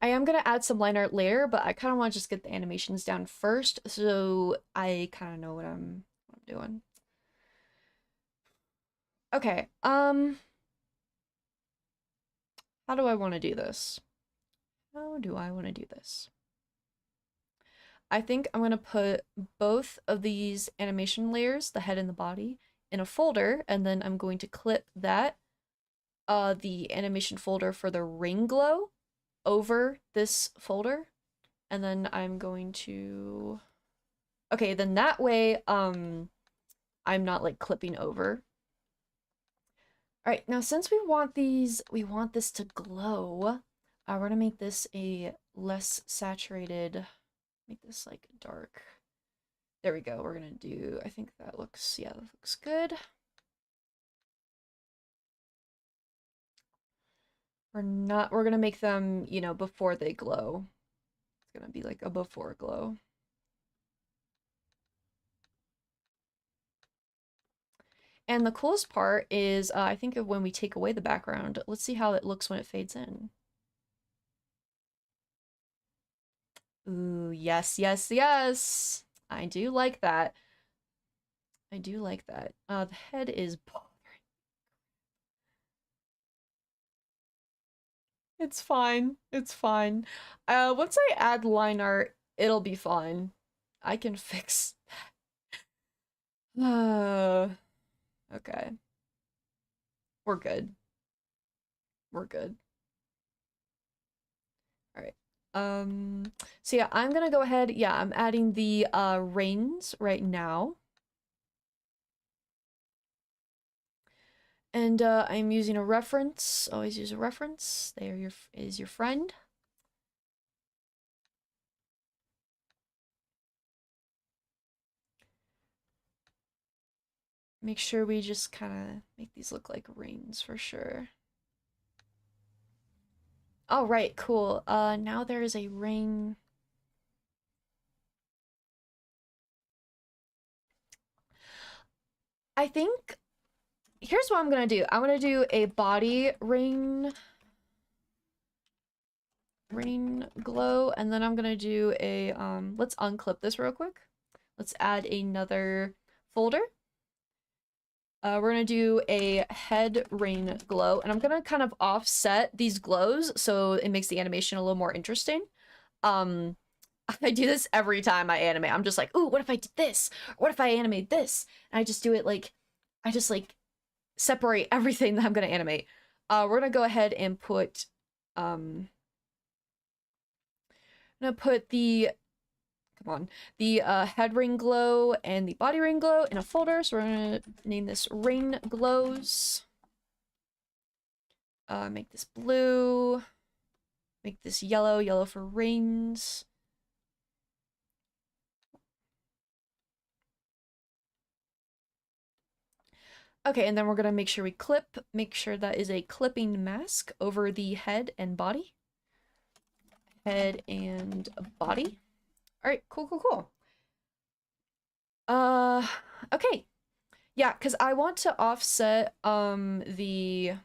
I am gonna add some line art later, but I kind of want to just get the animations down first, so I kind of know what I'm doing. Okay, how do I want to do this? How do I want to do this? I think I'm gonna put both of these animation layers, the head and the body, in a folder, and then I'm going to clip that, the animation folder for the ring glow over this folder, and then I'm going to, okay, then that way, I'm not like clipping over. All right, now since we want this to glow, we're gonna make this a less saturated, make this like dark. There we go. We're gonna do, I think that looks, yeah, that looks good. We're gonna make them, you know, before they glow. It's gonna be like a before glow. And the coolest part is, I think of when we take away the background. Let's see how it looks when it fades in. Ooh, yes, yes, yes. I do like that. I do like that. The head is bothering. It's fine. It's fine. Once I add line art, it'll be fine. I can fix. Uh, okay. We're good. We're good. All right. So yeah, I'm gonna go ahead. Yeah, I'm adding the reins right now. And I'm using a reference. Always use a reference. There is your friend. Make sure we just kind of make these look like reins for sure. All right, cool. Now there is a ring. I think here's what I'm gonna do. I'm gonna do a body ring glow, and then I'm gonna do a let's unclip this real quick. Let's add another folder. We're gonna do a head ring glow, and I'm gonna kind of offset these glows so it makes the animation a little more interesting. Um, I do this every time I animate. I'm just like, ooh, what if I did this? What if I animate this? And I just do it like, I just like separate everything that I'm gonna animate. We're gonna go ahead and put, I'm gonna put the, come on, the head ring glow and the body ring glow in a folder. So we're gonna name this ring glows. Make this blue. Make this yellow, yellow for rings. Okay, and then we're gonna make sure we make sure that is a clipping mask over the head and body. Head and body. All right, cool, cool, cool. Okay. Yeah, because I want to offset, the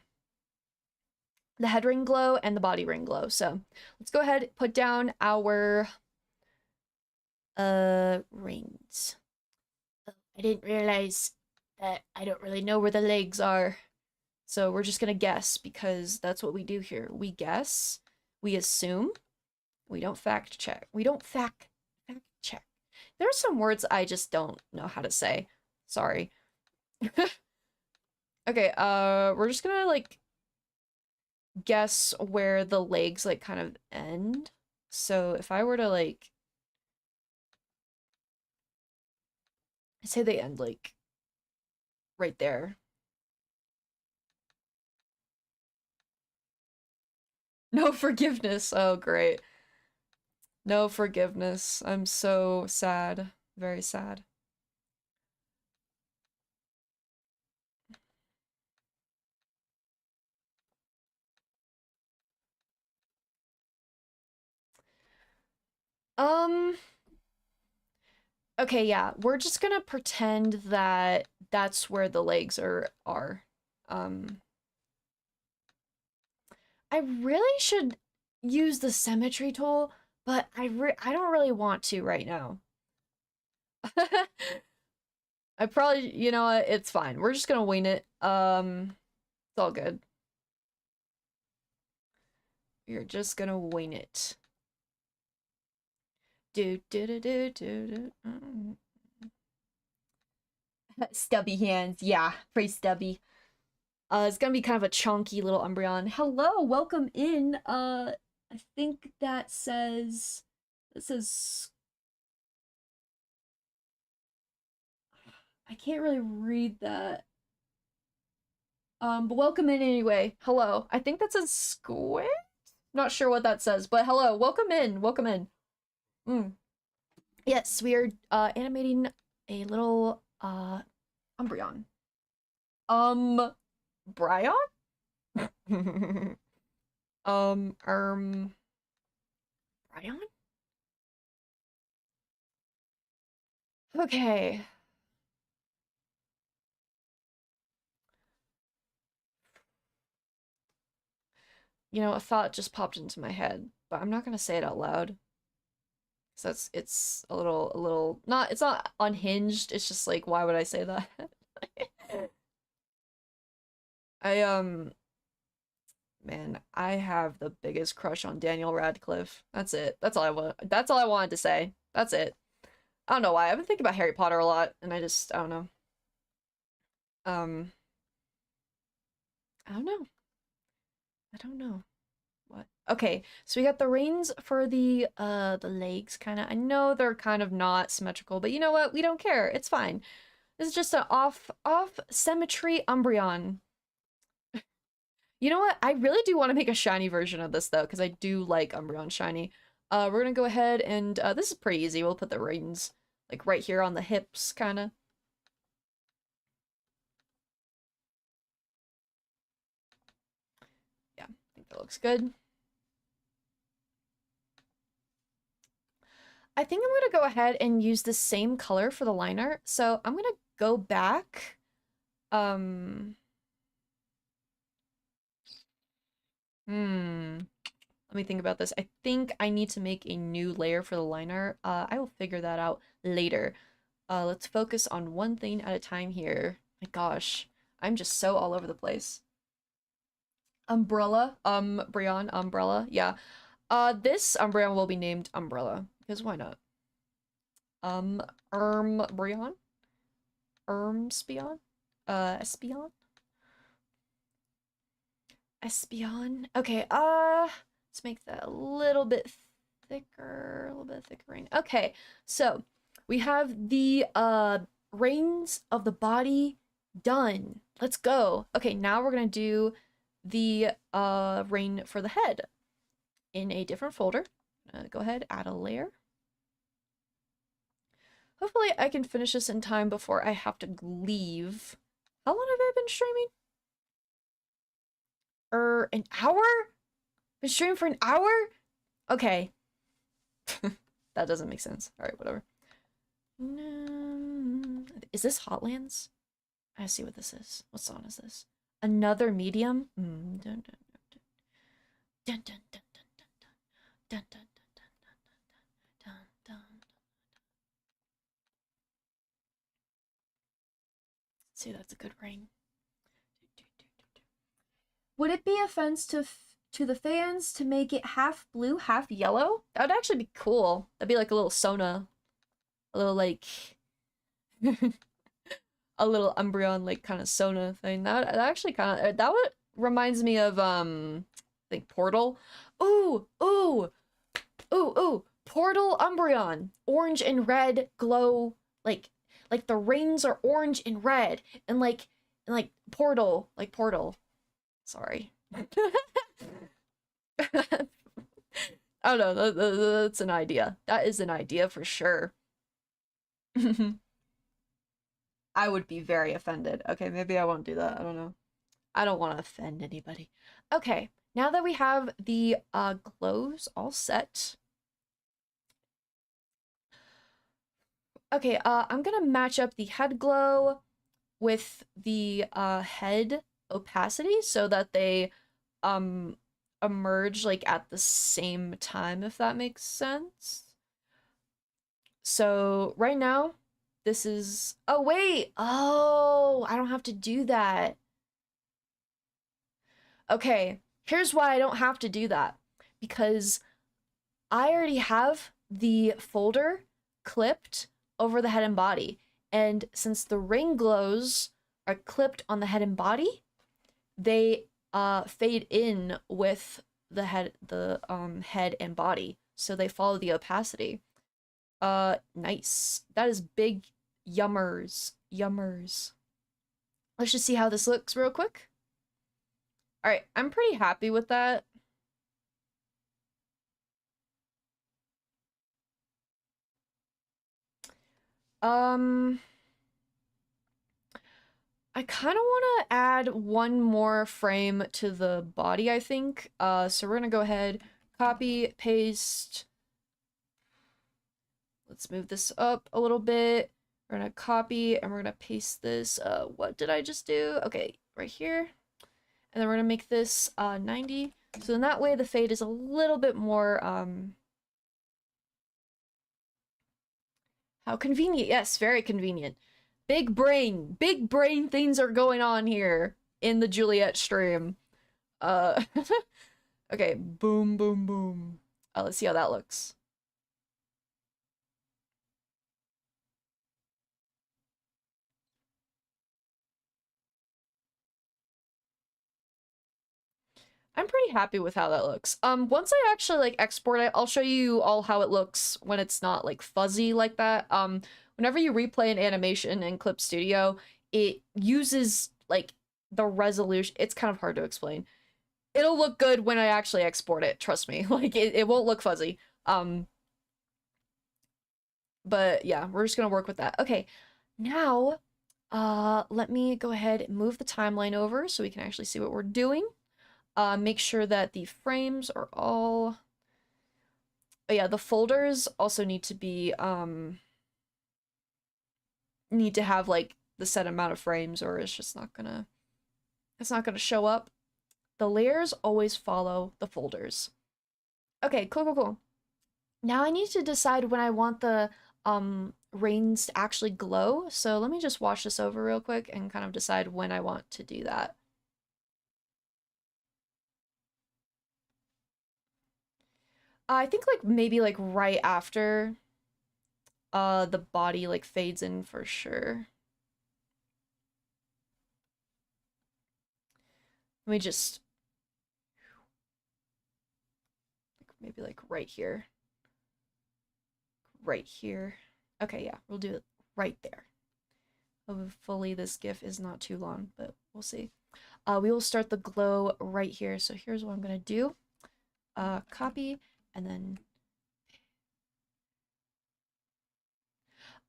head ring glow and the body ring glow. So let's go ahead, put down our, rings. Oh, I didn't realize that I don't really know where the legs are. So we're just gonna guess because that's what we do here. We guess, we assume, we don't fact check. We don't fact check. There are some words I just don't know how to say. Sorry. Okay, we're just gonna like guess where the legs like kind of end. So if I were to like say they end like right there. No forgiveness. Oh, great. No forgiveness. I'm so sad. Very sad. Um, okay, yeah. We're just gonna pretend that that's where the legs are. Um, I really should use the symmetry tool, but I don't really want to right now. I probably, you know what, it's fine. We're just gonna wing it. It's all good. You're just gonna wing it. Do do do do do do. Stubby hands, yeah, pretty stubby. It's gonna be kind of a chunky little Umbreon. Hello, welcome in. I think that says it says I can't really read that. But welcome in anyway. Hello. I think that says squid? Not sure what that says, but hello. Welcome in. Welcome in. Mm. Yes, we are animating a little Umbreon. Bryon? um, um, Bryon? Okay. You know, a thought just popped into my head, but I'm not gonna say it out loud. So it's a little not it's not unhinged, it's just like why would I say that? I man, I have the biggest crush on Daniel Radcliffe. That's it. That's all I wanted to say. That's it. I don't know why. I've been thinking about Harry Potter a lot and I don't know. Um I don't know. I don't know. What? Okay, so we got the reins for the legs kind of. I know they're kind of not symmetrical, but you know what? We don't care. It's fine. This is just an off symmetry Umbreon. You know what? I really do want to make a shiny version of this though, because I do like Umbreon shiny. We're gonna go ahead and this is pretty easy. We'll put the reins like right here on the hips, kind of. Yeah, I think that looks good. I think I'm gonna go ahead and use the same color for the liner. So I'm gonna go back. Um, Hmm. Let me think about this. I think I need to make a new layer for the liner. I will figure that out later. Let's focus on one thing at a time here. My gosh, I'm just so all over the place. Umbrella, Brion, Umbrella, yeah. This Umbreon will be named Umbrella, because why not? Brion? Spion? Espion? Espion? Okay, let's make that a little bit thicker, a little bit thicker. Okay, so we have the reins of the body done. Let's go. Okay, now we're gonna do the rein for the head in a different folder. Go ahead, add a layer. Hopefully I can finish this in time before I have to leave. How long have I been streaming? An hour? Been streaming for an hour? Okay. That doesn't make sense. Alright, whatever. Is this Hotlands? I see what this is. What song is this? Another medium? Dun, dun, dun, dun, dun, dun, dun, dun, dun, dun, dun. Let's say that's a good ring. Would it be offense to the fans to make it half blue, half yellow? That would actually be cool. That'd be like a little Sona. A little like a little Umbreon like kind of Sona thing. That actually kind of that would reminds me of I think Portal. Ooh, ooh. Ooh, ooh. Portal Umbreon. Orange and red glow like the rings are orange and red and like Portal, like Portal. Sorry. I don't know. That's an idea. That is an idea for sure. I would be very offended. Okay, maybe I won't do that. I don't know. I don't want to offend anybody. Okay, now that we have the glows all set. Okay, I'm gonna match up the head glow with the head opacity so that they emerge like at the same time, if that makes sense. So right now, this is, oh wait, oh, I don't have to do that. Okay, here's why I don't have to do that. Because I already have the folder clipped over the head and body. And since the ring glows are clipped on the head and body, they fade in with the head and body. So they follow the opacity. Nice. That is big yummers. Yummers. Let's just see how this looks real quick. Alright, I'm pretty happy with that. I kind of want to add one more frame to the body, I think. So we're gonna go ahead, copy, paste. Let's move this up a little bit. We're gonna copy and we're gonna paste this. What did I just do? Okay, right here. And then we're gonna make this 90. So in that way the fade is a little bit more how convenient. Yes, very convenient. Big brain things are going on here in the Juliet stream. Okay, boom, boom, boom. Let's see how that looks. I'm pretty happy with how that looks. Once I actually like export it, I'll show you all how it looks when it's not like fuzzy like that. Whenever you replay an animation in Clip Studio, it uses like the resolution. It's kind of hard to explain. It'll look good when I actually export it, trust me. Like it won't look fuzzy. But yeah, we're just gonna work with that. Okay, now let me go ahead and move the timeline over so we can actually see what we're doing. Make sure that the frames are all... Oh yeah, the folders also need to be, need to have, like, the set amount of frames or it's just not gonna... It's not gonna show up. The layers always follow the folders. Okay, cool, cool, cool. Now I need to decide when I want the, reins to actually glow. So let me just wash this over real quick and kind of decide when I want to do that. I think like maybe like right after the body like fades in for sure. Let me just maybe like right here. Right here. Okay, yeah, we'll do it right there. Hopefully this GIF is not too long, but we'll see. We will start the glow right here. So here's what I'm gonna do. Copy and then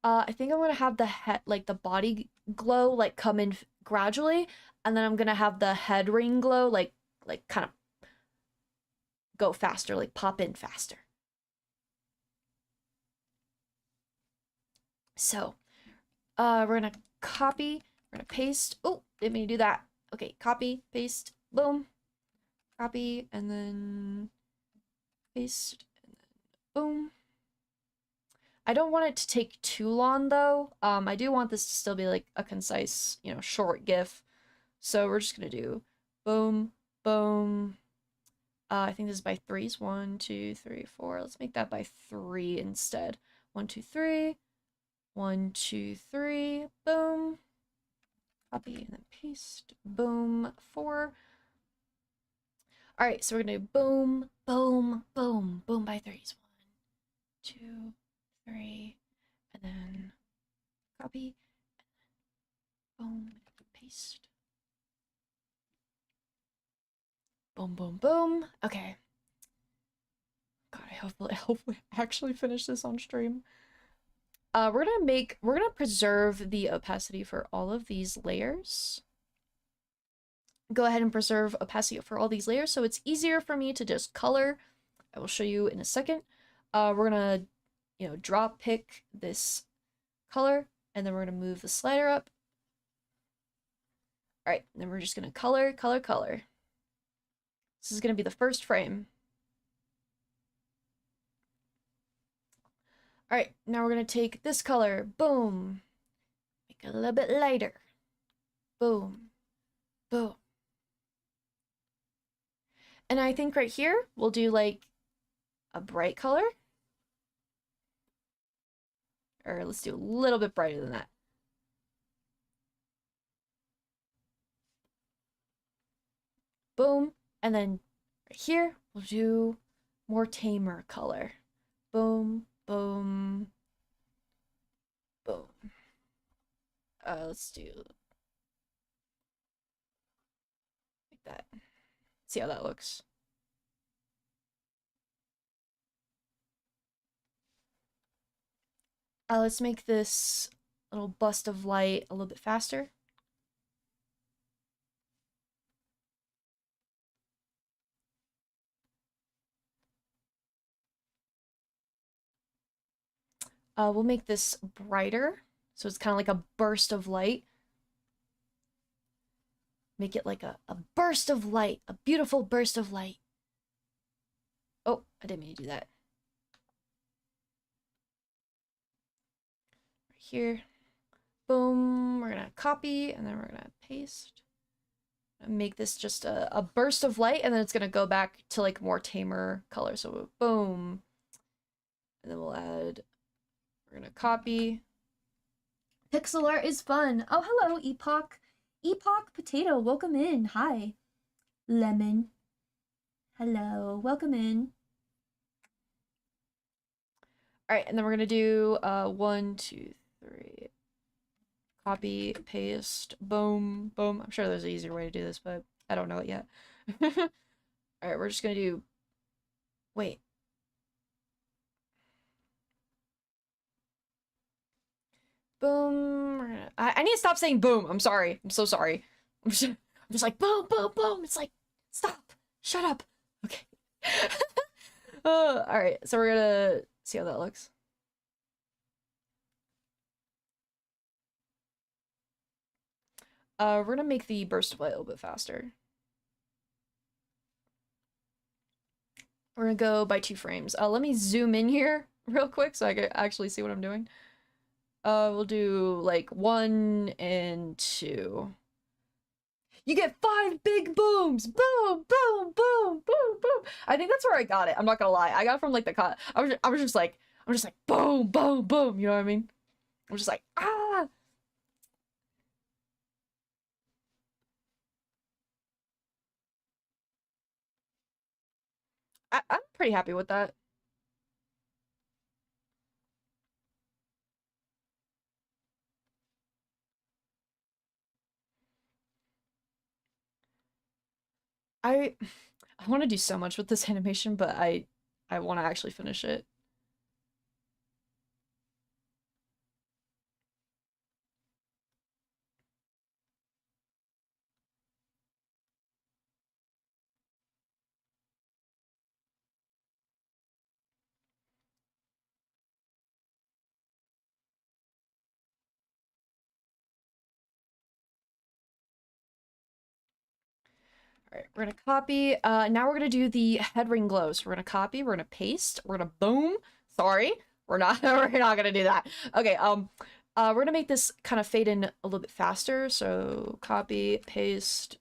I think I'm gonna have the head, like the body glow, like come in gradually, and then I'm gonna have the head ring glow, like kind of go faster, like pop in faster. So, we're gonna copy, we're gonna paste. Oh, didn't mean to do that. Okay, copy, paste, boom, copy, and then paste, and then boom. I don't want it to take too long though. I do want this to still be like a concise, you know, short GIF. So we're just gonna do boom, boom. I think this is by threes. 1, 2, 3, 4. Let's make that by 3 instead. 1, 2, 3. 1, 2, 3. Boom. Copy and then paste. Boom. 4. All right, so we're gonna do boom, boom, boom, boom by threes. 1, 2, 3, and then copy, boom, paste. Boom, boom, boom. Okay. God, I hopefully actually finish this on stream. We're gonna preserve the opacity for all of these layers. Go ahead and preserve opacity for all these layers so it's easier for me to just color. I will show you in a second. We're gonna, you know, drop pick this color, and then we're gonna move the slider up. All right, then we're just gonna color, color, color. This is gonna be the first frame. All right, now we're gonna take this color, boom, make it a little bit lighter, boom, boom. And I think right here, we'll do like a bright color. Or let's do a little bit brighter than that. Boom. And then right here, we'll do more tamer color. Boom, boom, boom. Let's do like that. See how that looks. Let's make this little bust of light a little bit faster. We'll make this brighter, so it's kind of like a burst of light. Make it like a burst of light, a beautiful burst of light. Oh, I didn't mean to do that. Right here. Boom. We're gonna copy, and then we're gonna paste. Make this just a burst of light, and then it's gonna go back to like more tamer color. So boom. And then we'll add, we're gonna copy. Pixel art is fun. Oh, hello, Epoch. Epoch Potato, welcome in. Hi. Lemon. Hello, welcome in. All right, and then we're gonna do 1, 2, 3. Copy, paste, boom, boom. I'm sure there's an easier way to do this, but I don't know it yet. All right, we're just gonna do, wait. Boom. I need to stop saying boom. I'm sorry. I'm so sorry. I'm just like boom, boom, boom. It's like, stop. Shut up. Okay. All right, so we're gonna see how that looks. We're gonna make the burst of light a little bit faster. We're gonna go by 2 frames. Let me zoom in here real quick so I can actually see what I'm doing. We'll do like 1 and 2. You get 5 big booms! Boom, boom, boom, boom, boom. I think that's where I got it. I'm not gonna lie. I got it from like the cut. I was just like, boom, boom, boom. You know what I mean? I'm just like, ah! I'm pretty happy with that. I I want to do so much with this animation, but I want to actually finish it. All right, we're gonna copy. Now we're gonna do the head ring glow. So we're gonna copy, we're gonna paste, we're gonna boom. Sorry. we're not gonna do that. Okay, we're gonna make this kind of fade in a little bit faster. So copy, paste.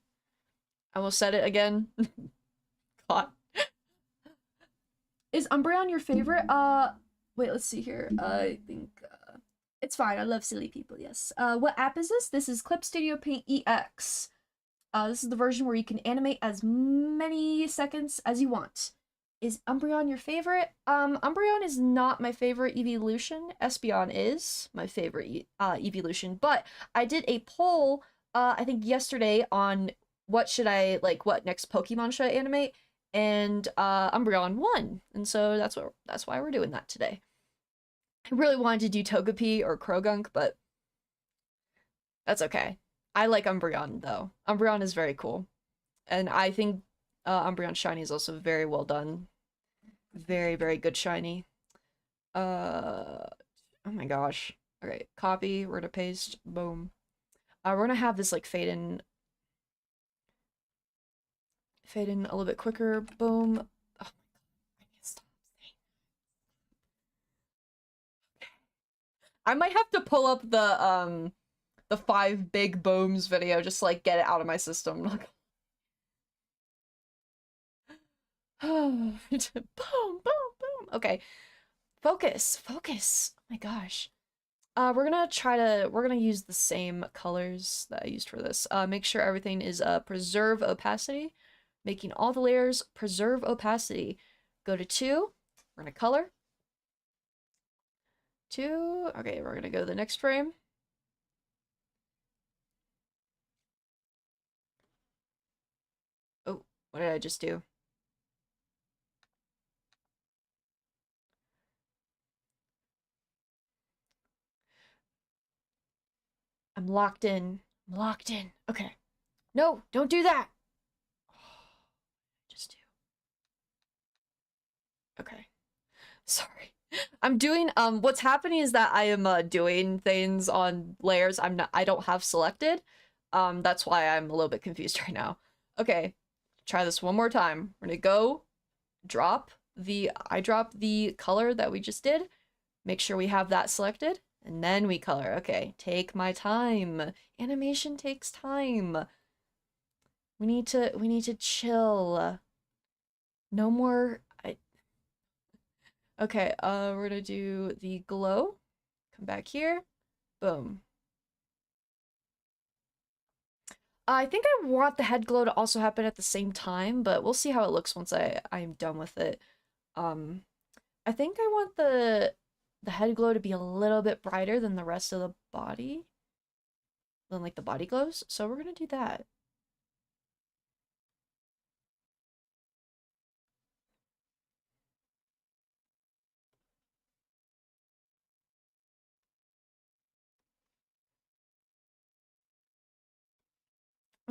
I will set it again. God. Is Umbreon your favorite? Wait, let's see here. I think it's fine. I love silly people. Yes. What app is this? This is Clip Studio Paint EX. This is the version where you can animate as many seconds as you want. Is Umbreon your favorite? Umbreon is not my favorite evolution. Espeon is my favorite evolution, but I did a poll I think yesterday on what should I like, what next Pokemon should I animate, and Umbreon won, and so that's why we're doing that today. I really wanted to do Togepi or Krogunk, but that's okay. I like Umbreon though. Umbreon is very cool, and I think Umbreon Shiny is also very well done. Very, very good shiny. Oh my gosh. Okay, copy, we're gonna paste, boom. We're gonna have this like fade in a little bit quicker, boom. Oh my god, I can't stop saying. I might have to pull up the 5 big booms video just to like get it out of my system. Boom, boom, boom. Okay. Focus. Oh my gosh. We're gonna use the same colors that I used for this. Make sure everything is preserve opacity. Making all the layers preserve opacity. Go to 2. We're gonna color. 2. Okay, we're gonna go to the next frame. Oh, what did I just do? I'm locked in. I'm locked in. Okay. No, don't do that. Just do. Okay. Sorry. I'm doing what's happening is that I am doing things on layers I don't have selected. That's why I'm a little bit confused right now. Okay. Try this one more time. We're gonna go drop the color that we just did. Make sure we have that selected, and then we color. Okay, take my time. Animation takes time. We need to chill. No more. Okay, we're gonna do the glow. Come back here. Boom. I think I want the head glow to also happen at the same time, but we'll see how it looks once I'm done with it. Um, I think I want the head glow to be a little bit brighter than the rest of the body, than like the body glows. So we're gonna do that.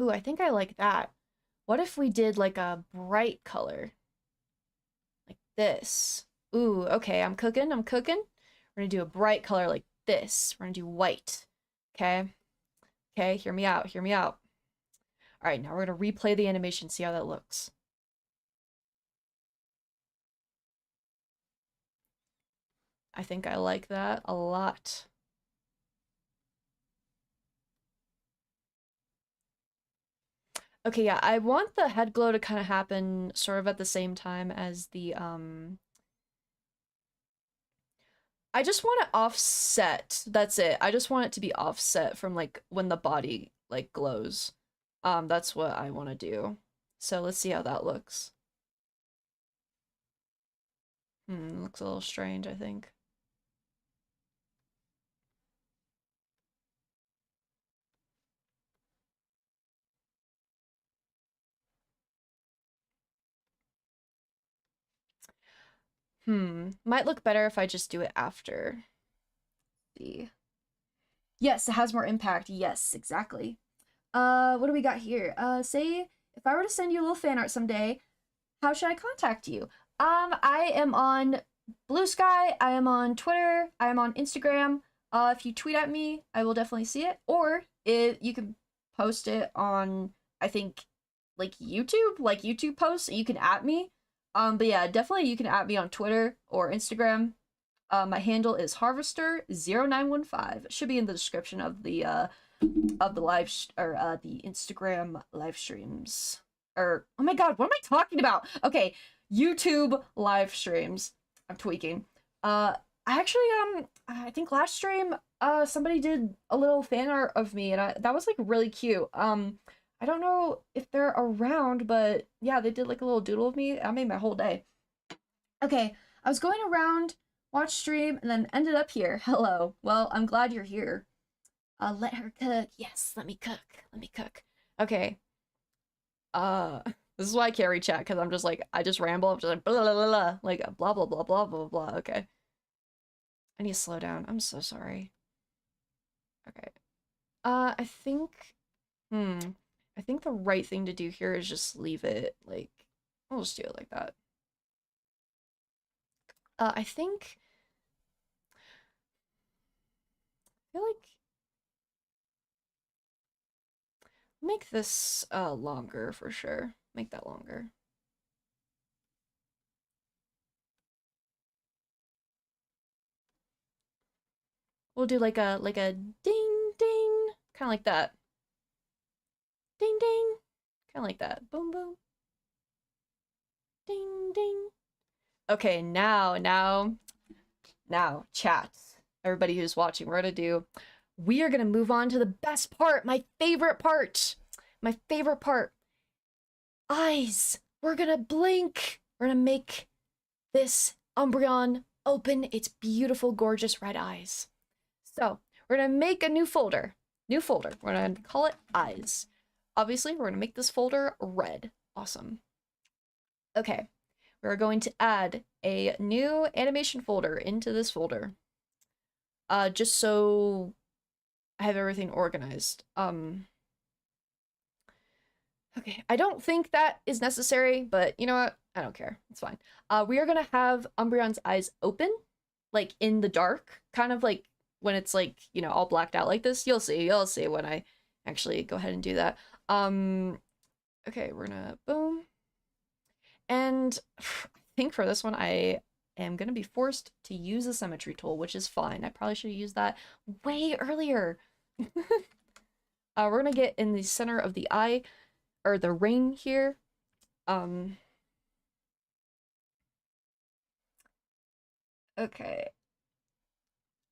Ooh, I think I like that. What if we did like a bright color? Like this. Ooh, okay, I'm cooking, I'm cooking. We're gonna do a bright color like this. We're gonna do white. Okay? Okay, hear me out, hear me out. Alright, now we're gonna replay the animation, see how that looks. I think I like that a lot. Okay, yeah, I want the head glow to kind of happen sort of at the same time as the, I just want it offset. That's it. I just want it to be offset from, like, when the body, like, glows. That's what I want to do. So let's see how that looks. Looks a little strange, I think. Might look better if I just do it after. See. Yes, it has more impact. Yes, exactly. What do we got here? Say if I were to send you a little fan art someday, how should I contact you? I am on Blue Sky, I am on Twitter, I am on Instagram. If you tweet at me, I will definitely see it. Or if you can post it on, I think, like YouTube posts, you can at me. But yeah, definitely you can at me on Twitter or Instagram. My handle is harvester0915. It should be in the description of the the Instagram live streams. Or oh my god, what am I talking about? Okay, YouTube live streams. I'm tweaking. I actually I think last stream somebody did a little fan art of me and that was like really cute. I don't know if they're around, but yeah, they did like a little doodle of me. I made my whole day. Okay, I was going around, watch stream, and then ended up here. Hello. Well, I'm glad you're here. Let her cook. Yes, let me cook. Let me cook. Okay. This is why I carry chat, because I'm just like, I just ramble. I'm just like, blah, blah, blah, blah, like, blah, blah, blah, blah, blah, blah. Okay. I need to slow down. I'm so sorry. Okay. I think, I think the right thing to do here is just leave it, like, we'll just do it like that. I think, I feel like, make this, longer for sure. Make that longer. We'll do like a ding ding, kind of like that. Ding ding, kind of like that. Boom boom. Ding ding. Okay, now, chat. Everybody who's watching, we are gonna move on to the best part, my favorite part. My favorite part. Eyes. We're gonna blink. We're gonna make this Umbreon open its beautiful, gorgeous red eyes. So, we're gonna make a new folder. New folder. We're gonna call it Eyes. Obviously, we're gonna make this folder red. Awesome. Okay. We're going to add a new animation folder into this folder. Just so I have everything organized. Okay, I don't think that is necessary, but you know what? I don't care. It's fine. We are gonna have Umbreon's eyes open, like in the dark, kind of like when it's like, you know, all blacked out like this. You'll see when I actually go ahead and do that. Okay, we're gonna boom. And I think for this one, I am gonna be forced to use the symmetry tool, which is fine. I probably should have used that way earlier. We're gonna get in the center of the eye, or the ring here. Okay.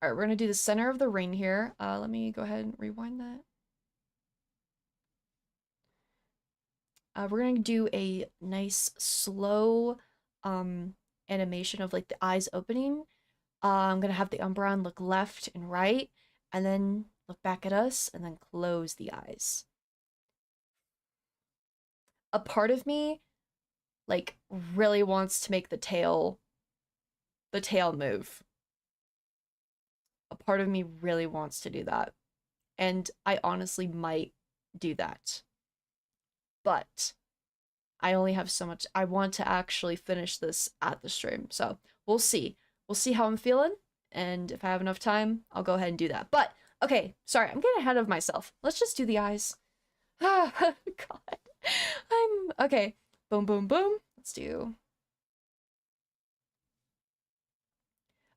Alright, we're gonna do the center of the ring here. Let me go ahead and rewind that. We're gonna do a nice slow animation of like the eyes opening. I'm gonna have the Umbreon look left and right, and then look back at us, and then close the eyes. A part of me, like, really wants to make the tail move. A part of me really wants to do that. And I honestly might do that. But I only have so much. I want to actually finish this at the stream. So we'll see. We'll see how I'm feeling. And if I have enough time, I'll go ahead and do that. But, okay, sorry, I'm getting ahead of myself. Let's just do the eyes. Ah, God. Okay. Boom, boom, boom. Let's do...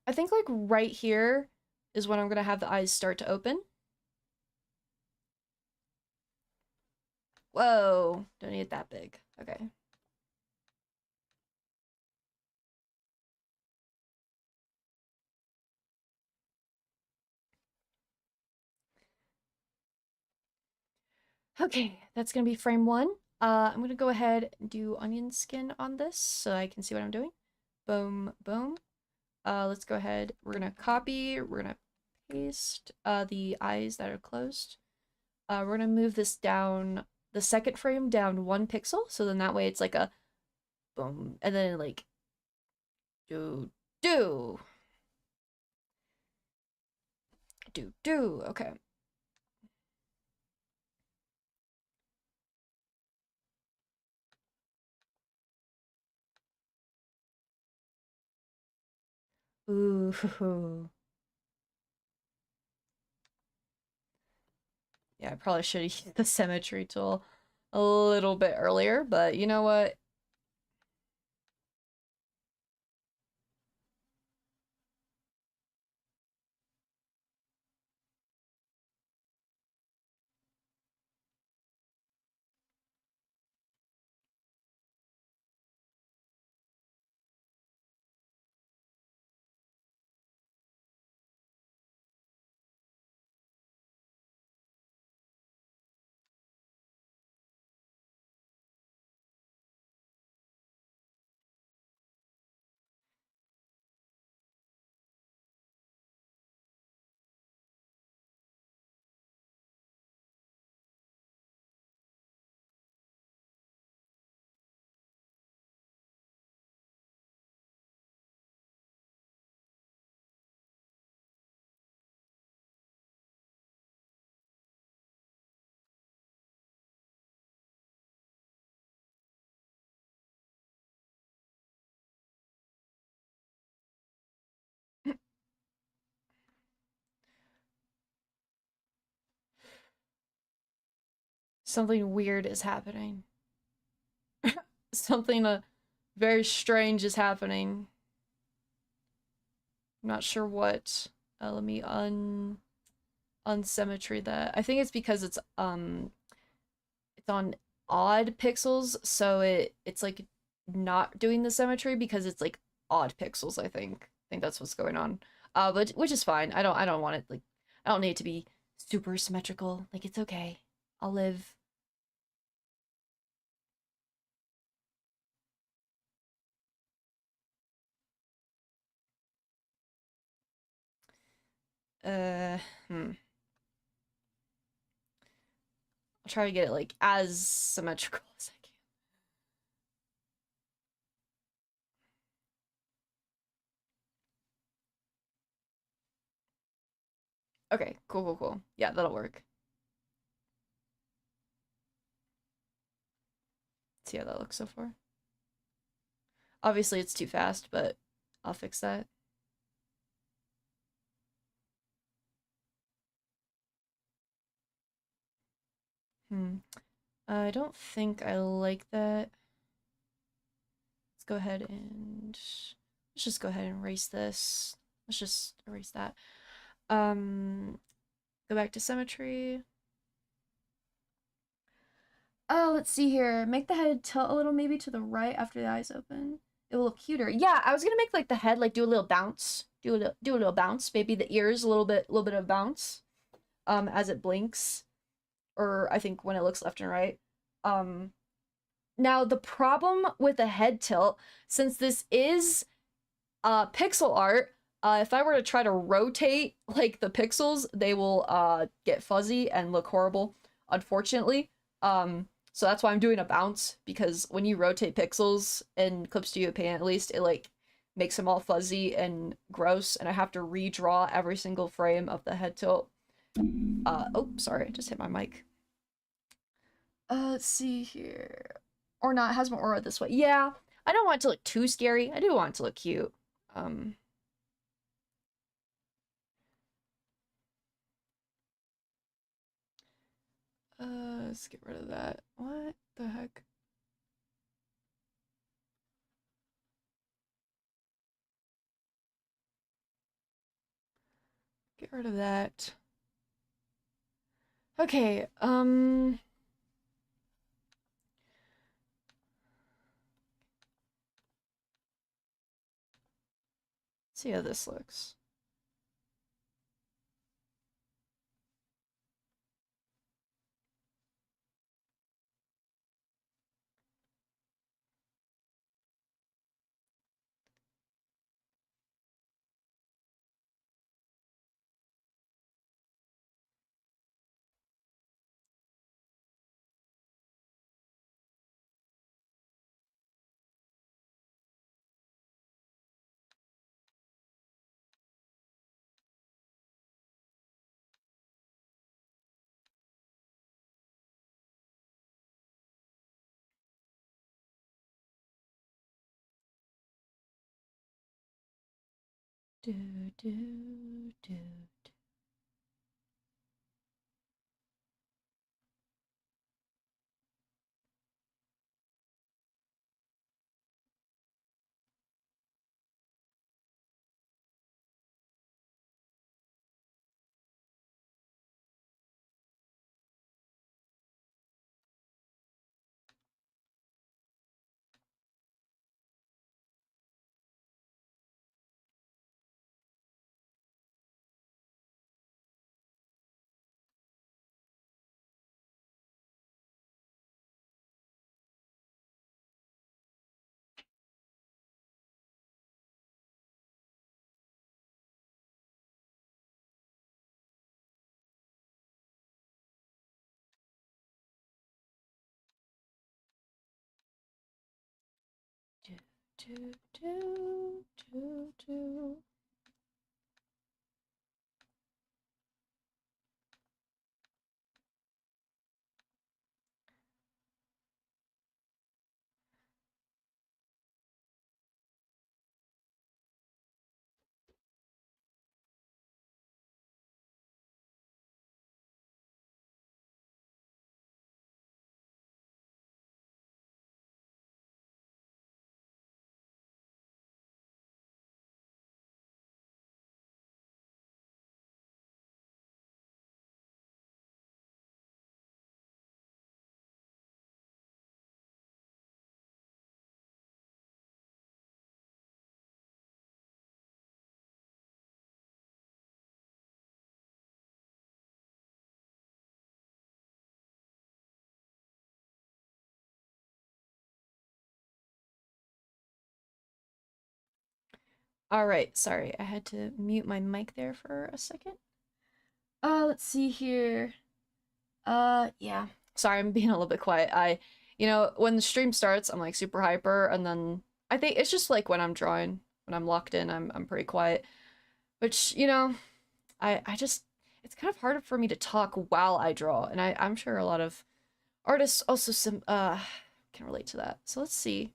I think, like, right here is when I'm gonna have the eyes start to open. Whoa. Don't need it that big. Okay. Okay, that's gonna be frame 1. I'm gonna go ahead and do onion skin on this so I can see what I'm doing. Boom, boom. Let's go ahead. We're gonna copy, we're gonna paste the eyes that are closed. We're gonna move this down, the second frame down 1 pixel, so then that way it's like a boom, and then like do, do. Do, okay. Ooh. Yeah, I probably should have used the symmetry tool a little bit earlier, but you know what? Something weird is happening. Something very strange is happening. I'm not sure what. Let me unsymmetry that. I think it's because it's on odd pixels, so it's like not doing the symmetry because it's like odd pixels, I think. I think that's what's going on. But which is fine. I don't want it like I don't need it to be super symmetrical. Like it's okay. I'll live. Uh, hmm. I'll try to get it like as symmetrical as I can. Okay, cool, cool, cool. Yeah, that'll work. See how that looks so far. Obviously, it's too fast, but I'll fix that. Hmm. I don't think I like that. Let's go ahead and let's just go ahead and erase this. Let's just erase that. Go back to symmetry. Oh, let's see here. Make the head tilt a little maybe to the right after the eyes open. It will look cuter. Yeah, I was gonna make like the head like do a little bounce. Do a little bounce. Maybe the ears a little bit of bounce. As it blinks. Or I think when it looks left and right. Um Now the problem with the head tilt, since this is pixel art, if I were to try to rotate like the pixels, they will get fuzzy and look horrible, unfortunately. So that's why I'm doing a bounce, because when you rotate pixels in Clip Studio Paint, at least, it like makes them all fuzzy and gross, and I have to redraw every single frame of the head tilt. Oh, sorry, I just hit my mic. Let's see here. Or not, it has more aura this way. Yeah, I don't want it to look too scary. I do want it to look cute. Um, let's get rid of that. What the heck? Get rid of that. Okay, see how this looks. Do, do, do. Do, do, do, do, do. All right, sorry, I had to mute my mic there for a second. Let's see here. Yeah. Sorry, I'm being a little bit quiet. When the stream starts, I'm like super hyper, and then I think it's just like when I'm drawing, when I'm locked in, I'm pretty quiet. Which, I just it's kind of hard for me to talk while I draw, and I'm sure a lot of artists also can relate to that. So let's see.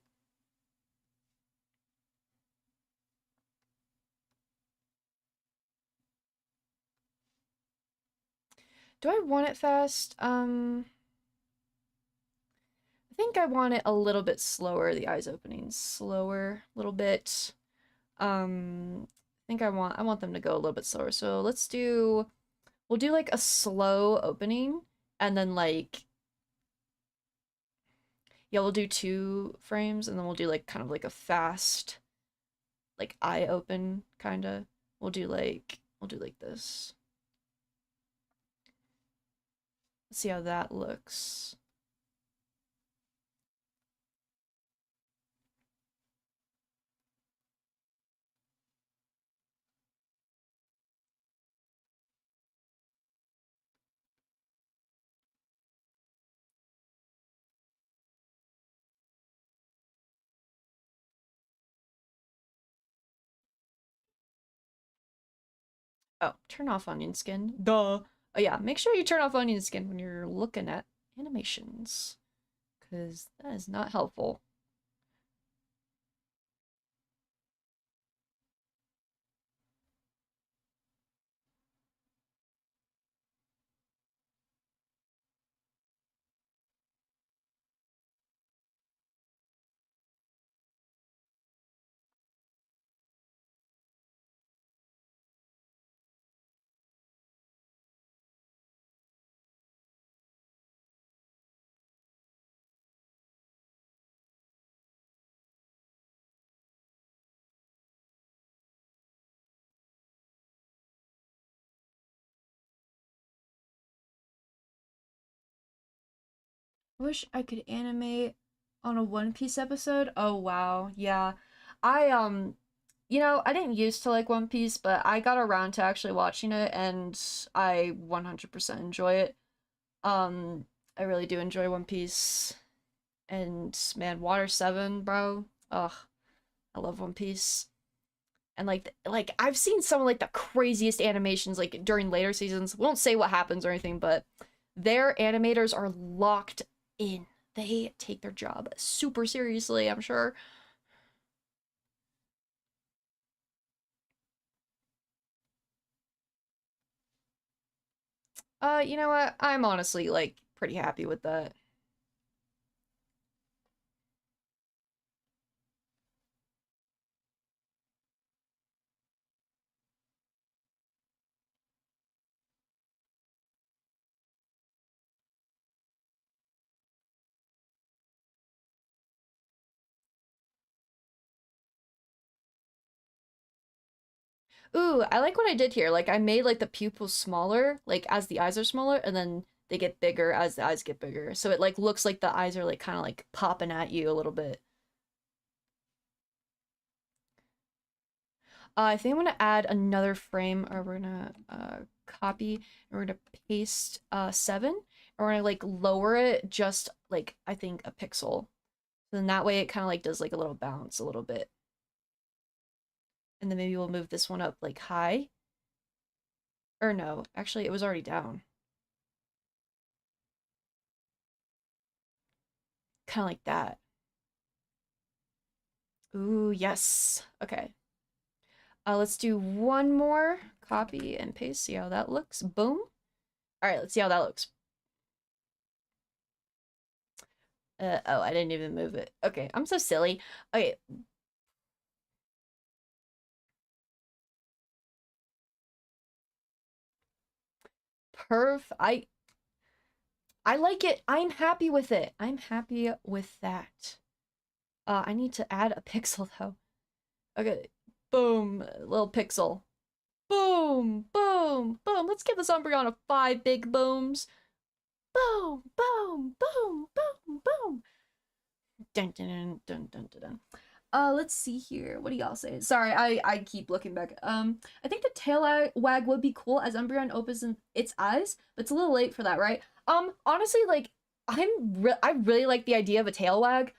Do I want it fast? I think I want it a little bit slower, the eyes opening slower, a little bit. I think I want them to go a little bit slower. So we'll do like a slow opening and then like yeah, we'll do 2 frames and then we'll do like kind of like a fast like eye open kind of. We'll do like this. Let's see how that looks. Oh, turn off onion skin. Duh. Oh yeah, make sure you turn off onion skin when you're looking at animations, because that is not helpful. I wish I could animate on a One Piece episode. Oh wow, yeah. I didn't used to like One Piece, but I got around to actually watching it and I 100% enjoy it. Um, I really do enjoy One Piece. And man, Water 7, bro. Ugh, I love One Piece. And like I've seen some of like the craziest animations like during later seasons. We won't say what happens or anything, but their animators are locked in. They take their job super seriously, I'm sure. You know what? I'm honestly like pretty happy with that. Ooh, I like what I did here. Like I made like the pupils smaller, like as the eyes are smaller, and then they get bigger as the eyes get bigger. So it like looks like the eyes are like kind of like popping at you a little bit. I think I'm gonna add another frame, or we're gonna copy and we're gonna paste 7, and we're gonna like lower it just like I think a pixel. Then that way it kind of like does like a little bounce a little bit. And then maybe we'll move this one up like high. Or no, actually it was already down. Kind of like that. Ooh, yes. Okay. Let's do one more. Copy and paste. See how that looks. Boom. All right, let's see how that looks. Oh, I didn't even move it. Okay, I'm so silly. Okay. I like it. I'm happy with it. I'm happy with that. I need to add a pixel though. Okay. Boom. Little pixel. Boom. Boom. Boom. Let's give this Umbreon 5 big booms. Boom. Boom. Boom. Boom. Boom. Dun dun dun dun dun dun. Let's see here. What do y'all say? Sorry, I keep looking back. I think the tail wag would be cool as Umbreon opens its eyes, but it's a little late for that, right? Honestly, like I really like the idea of a tail wag.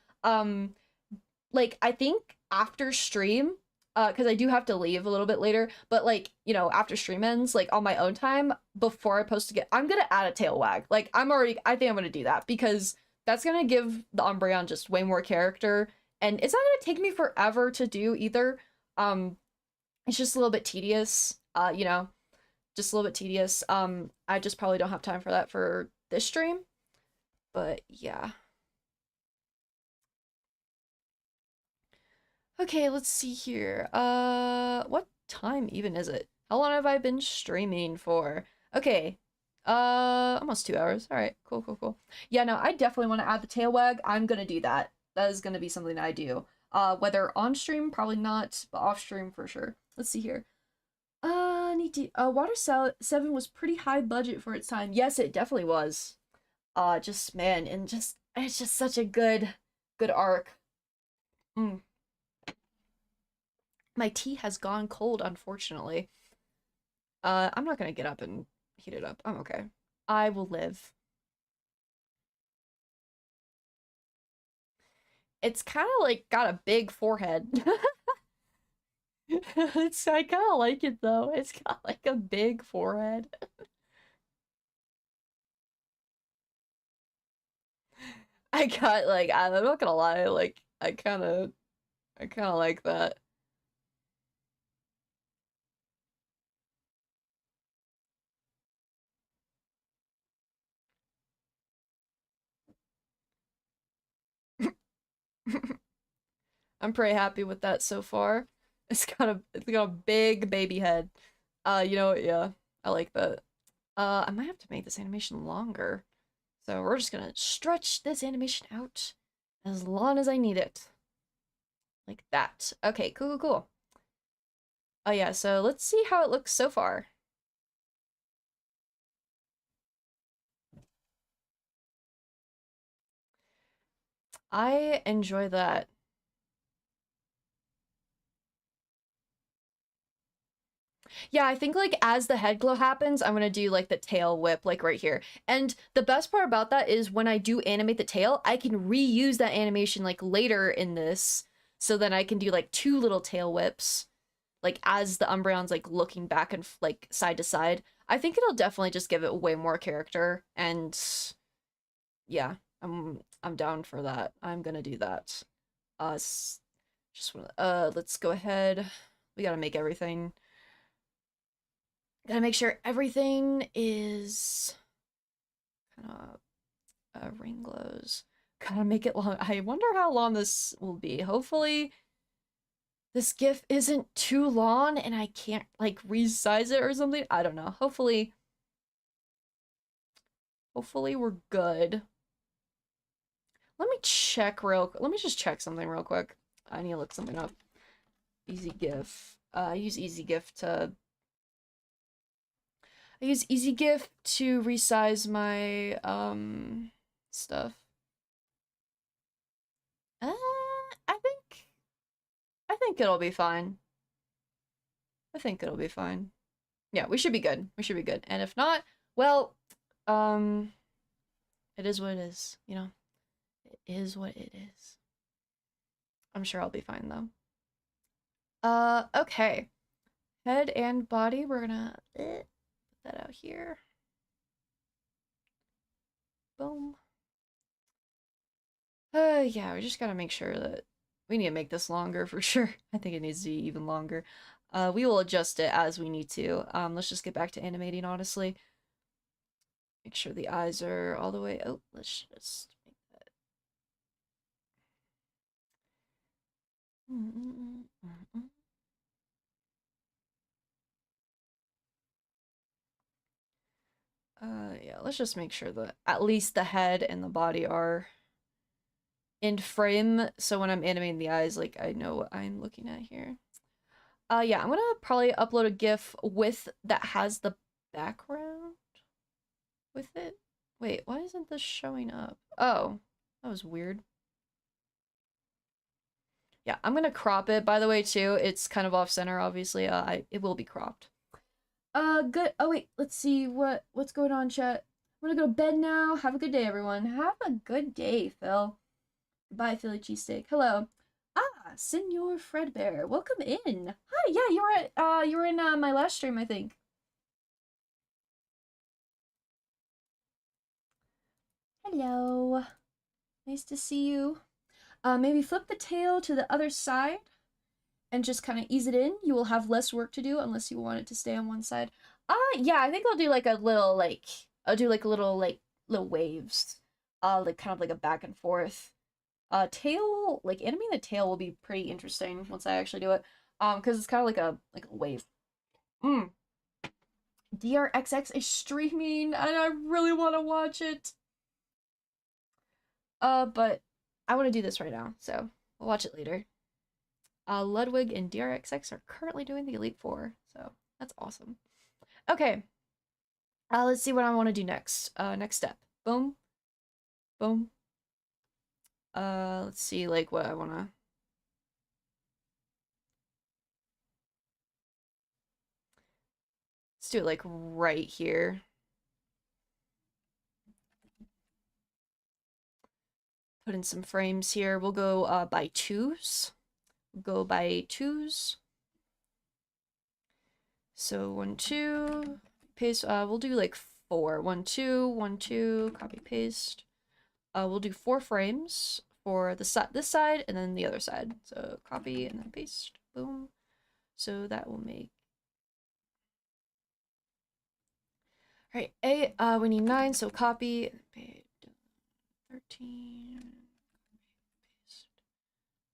Like I think after stream, because I do have to leave a little bit later, but like, you know, after stream ends, like on my own time, before I post again, I'm gonna add a tail wag. Like I think I'm gonna do that because that's gonna give the Umbreon just way more character, and it's not gonna take me forever to do either. Um, it's just a little bit tedious, you know, just a little bit tedious. I just probably don't have time for that for this stream, but yeah. Okay, let's see here. What time even is it? How long have I been streaming for? Okay. Almost 2 hours. All right, cool, cool, cool. Yeah, no, I definitely want to add the tail wag. I'm gonna do that. That is gonna be something that I do. Whether on stream, probably not, but off stream for sure. Let's see here. Need to. Water 7 was pretty high budget for its time. Yes, it definitely was. Just man, and just it's just such a good arc. Mm. My tea has gone cold, unfortunately. I'm not gonna get up and heat it up. I'm okay. I will live. It's kind of like got a big forehead. I kind of like it though. It's got like a big forehead. I got like I'm not gonna lie, like I kind of like that. I'm pretty happy with that so far. It's got a big baby head. You know what? Yeah, I like that. I might have to make this animation longer. So we're just gonna stretch this animation out as long as I need it. Like that. Okay, cool, cool, cool. Oh yeah, so let's see how it looks so far. I enjoy that. Yeah, I think like as the head glow happens, I'm gonna do like the tail whip like right here. And the best part about that is when I do animate the tail, I can reuse that animation like later in this. So then I can do like two little tail whips like as the Umbreon's like looking back and like side to side. I think it'll definitely just give it way more character, and yeah, I'm down for that. I'm gonna do that. Just wanna, let's go ahead. We gotta make everything. Gotta make sure everything is kind of ring glows. Gotta make it long. I wonder how long this will be. Hopefully this GIF isn't too long and I can't like resize it or something. I don't know. Hopefully we're good. Let me just check something real quick. I need to look something up. Easy GIF. I use Easy GIF to resize my stuff. Uh, I think I think it'll be fine. I think it'll be fine. Yeah, we should be good. We should be good. And if not, well, um, it is what it is, you know? It is what it is. I'm sure I'll be fine though. Okay. Head and body, we're gonna put that out here. Boom. Yeah, we just gotta make sure that we need to make this longer for sure. I think it needs to be even longer. We will adjust it as we need to. Let's just get back to animating, honestly. Make sure the eyes are all the way. Oh, let's just make that. Yeah, let's just make sure that at least the head and the body are in frame, so when I'm animating the eyes, like, I know what I'm looking at here. Yeah, I'm gonna probably upload a GIF with that has the background with it. Wait, why isn't this showing up? Oh, that was weird. Yeah, I'm gonna crop it, by the way, too. It's kind of off center, obviously. It will be cropped. Good. Oh, wait, let's see what's going on, chat. I'm gonna go to bed now. Have a good day, everyone. Have a good day, Phil. Bye, Philly cheesesteak. Hello. Ah, Senor Fredbear. Welcome in. Hi, yeah, you were in my last stream, I think. Hello. Nice to see you. Maybe flip the tail to the other side and just kind of ease it in. You will have less work to do unless you want it to stay on one side. Yeah, I think I'll do like a little I'll do like a little waves. Like kind of like a back and forth. Tail, like animating the tail will be pretty interesting once I actually do it. Because it's kind of like a wave. DRXX is streaming and I really want to watch it. But I want to do this right now, so we'll watch it later. Ludwig and DRXX are currently doing the Elite Four, so that's awesome. Okay. Let's see what I want to do next. Next step. Boom. Boom. Let's see, like, what I want to... Let's do it, like, right here. Put in some frames here. We'll go, by twos. We'll go by twos. So 1, 2, paste. We'll do like 4. 1, 2, 1, 2, copy, paste. We'll do 4 frames for the this side and then the other side. So copy and then paste. Boom. So that will make. All right, we need 9, so copy. 13, paste.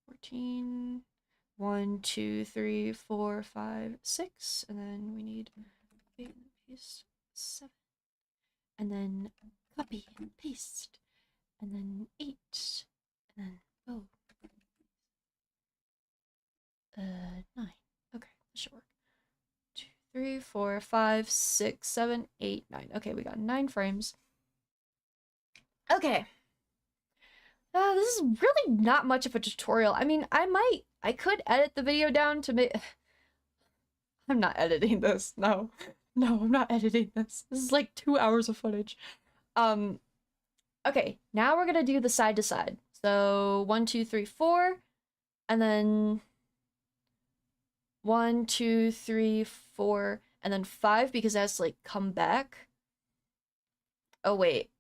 14. 1, 2, 3, 4, 5, 6, and then we need paste 7, and then copy and paste, and then 8, and then 9. Okay, that should work. 2, 3, 4, 5, 6, 7, 8, 9. Okay, we got 9 frames. Okay. This is really not much of a tutorial. I mean, I could edit the video down to make... I'm not editing this. No. No, I'm not editing this. This is like 2 hours of footage. Okay, now we're gonna do the side to side. So 1, 2, 3, 4, and then 1, 2, 3, 4, and then 5 because it has to like come back. Oh wait,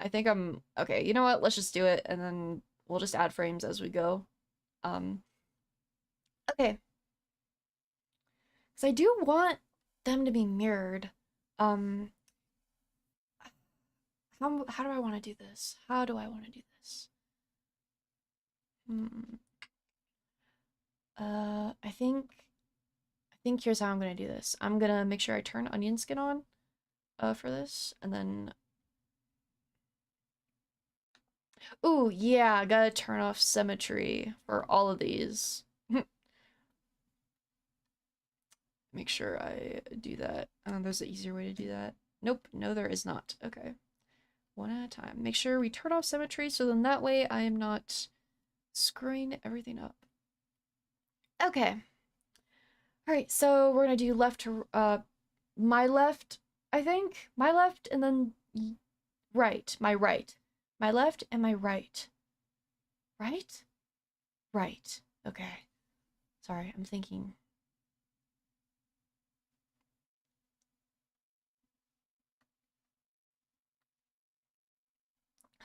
I think I'm okay. You know what? Let's just do it, and then we'll just add frames as we go. Okay, because I do want them to be mirrored. How do I want to do this? How do I want to do this? I think here's how I'm gonna do this. I'm gonna make sure I turn onion skin on, for this, and then. Ooh, yeah, I gotta turn off symmetry for all of these. Make sure I do that. There's an easier way to do that. Nope, no, there is not. Okay. One at a time. Make sure we turn off symmetry so then that way I am not screwing everything up. Okay. Alright, so we're gonna do left to, my left, I think. My left and then right. My right. My left and my right. Right? Right. Okay. Sorry, I'm thinking.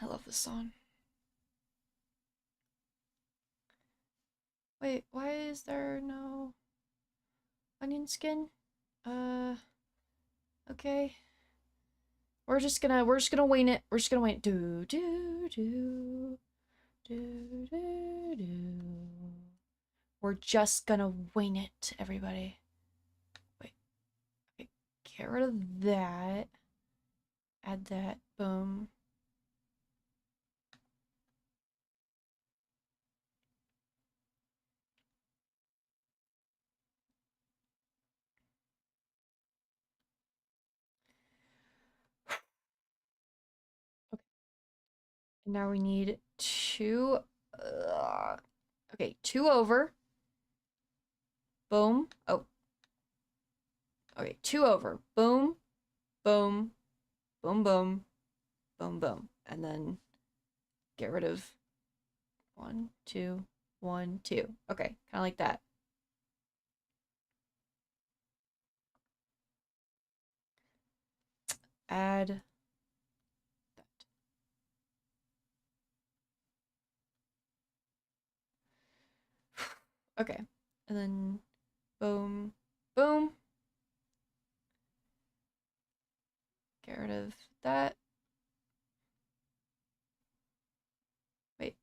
I love this song. Wait, why is there no onion skin? Okay. We're just gonna wing it. We're just gonna wing it. Do do do do do do. We're just gonna wing it, everybody. Wait. Okay, get rid of that. Add that. Boom. Okay. Now we need 2. Okay, 2 over. Boom. Oh. Okay, 2 over. Boom. Boom. Boom, boom. Boom, boom. And then get rid of 1, 2, 1, 2. Okay, kind of like that. Add that. Okay, and then boom, boom. Get rid of that. Wait.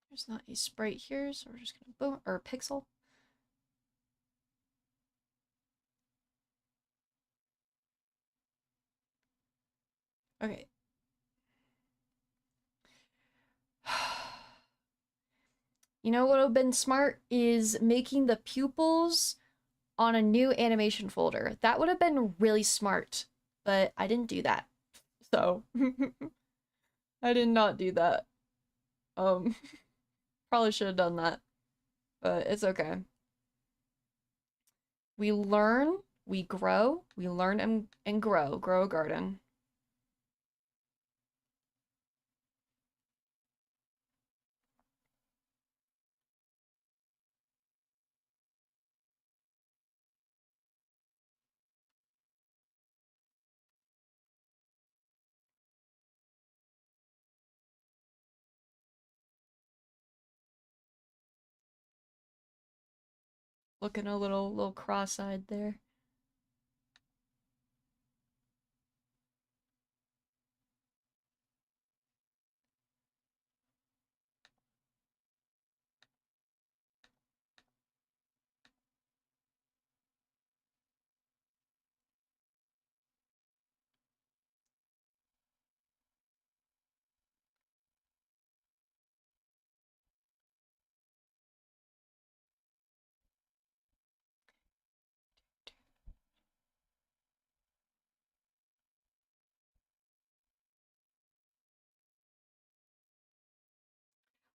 There's not a sprite here, so we're just gonna boom, or pixel. Okay. You know what would have been smart is making the pupils on a new animation folder. That would have been really smart, but I didn't do that. So I did not do that. Um Probably should have done that, but it's okay. We learn, we grow, we learn and grow. Grow a garden. Looking a little cross-eyed there.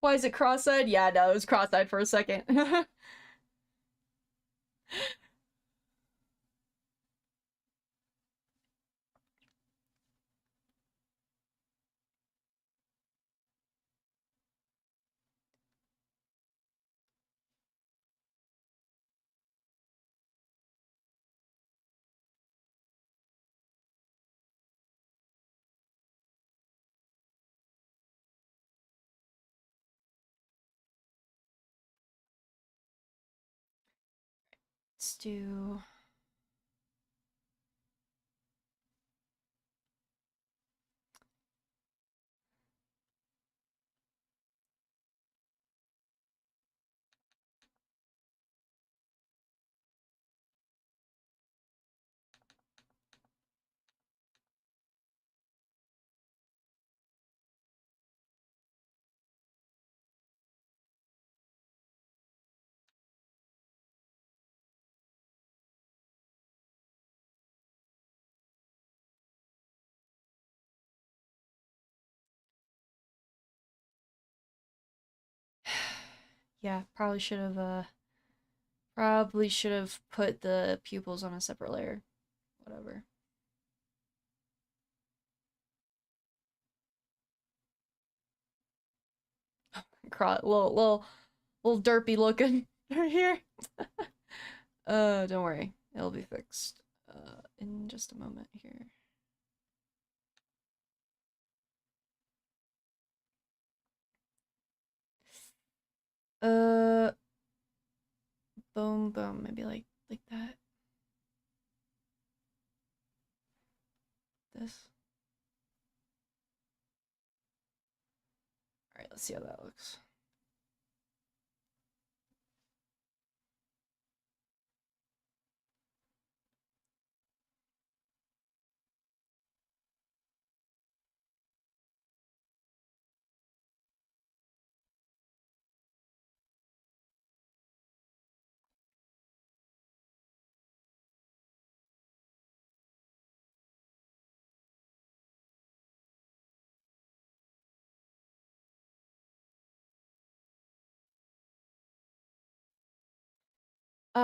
Why is it cross-eyed? Yeah, no, it was cross-eyed for a second. Let's do... Yeah, probably should have put the pupils on a separate layer. Whatever. Little derpy looking right here. Don't worry. It'll be fixed. In just a moment here. Uh, boom, boom. Maybe like that. This. All right, let's see how that looks.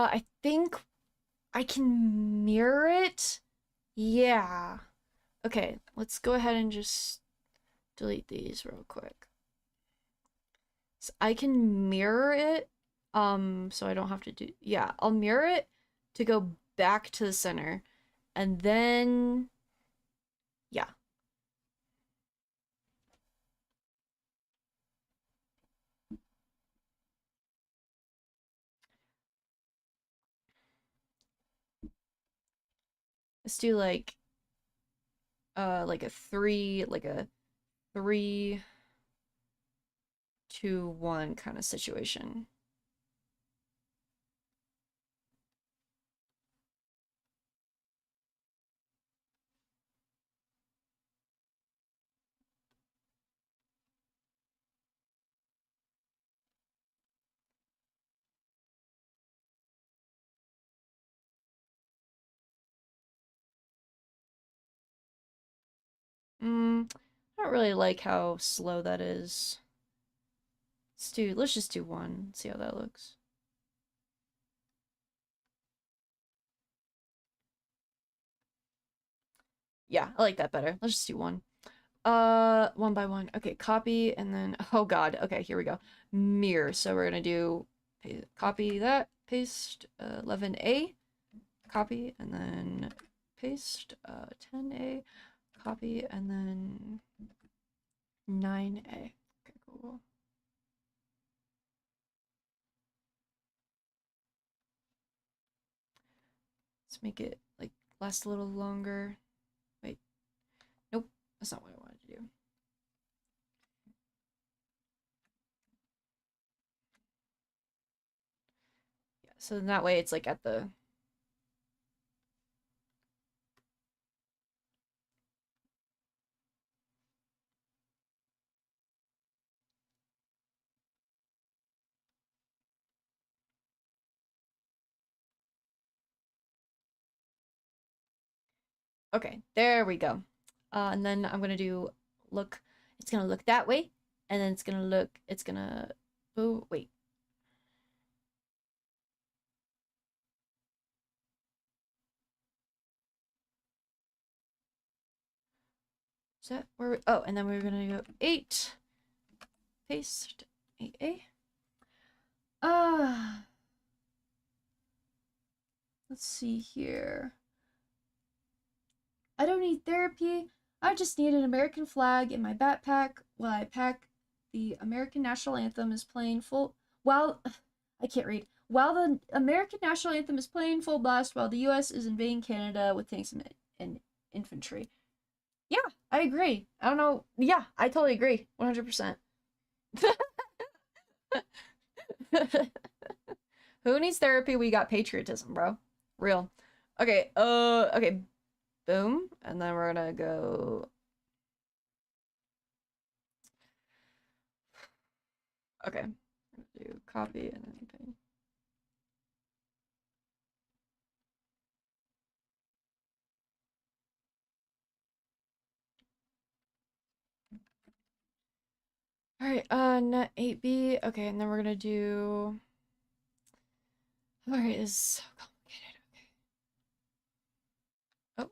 I think I can mirror it. Yeah. Okay, let's go ahead and just delete these real quick. So I can mirror it, so I don't have to do, yeah, I'll mirror it to go back to the center, and then, yeah. Let's do like a three, 2, 1 kind of situation. I don't really like how slow that is. Let's just do 1, see how that looks. Yeah, I like that better. Let's just do 1. 1 by 1. Okay, copy, and then, oh god, okay, here we go. Mirror. So we're gonna do, copy that, paste 11A, copy, and then paste 10A, copy, and then 9A. Okay, cool. Let's make it like last a little longer. Wait, nope, that's not what I wanted to do. Yeah, so then that way it's like at the, okay, there we go. And then I'm gonna do look, it's gonna look that way, and then it's gonna, oh, wait. Is that where we, oh, and then we're gonna go 8, paste 8A. Let's see here. I don't need therapy. I just need an American flag in my backpack while I pack. The American national anthem is playing full while I can't read. While the American national anthem is playing full blast while the US is invading Canada with tanks and infantry. Yeah, I agree. I don't know. Yeah, I totally agree. 100%. Who needs therapy? We got patriotism, bro. Real. Okay, okay. Boom. And then we're gonna go. Okay. Do copy and then paste. All right, net 8B. Okay, and then we're gonna do. All right, this is so complicated. Okay. Oh,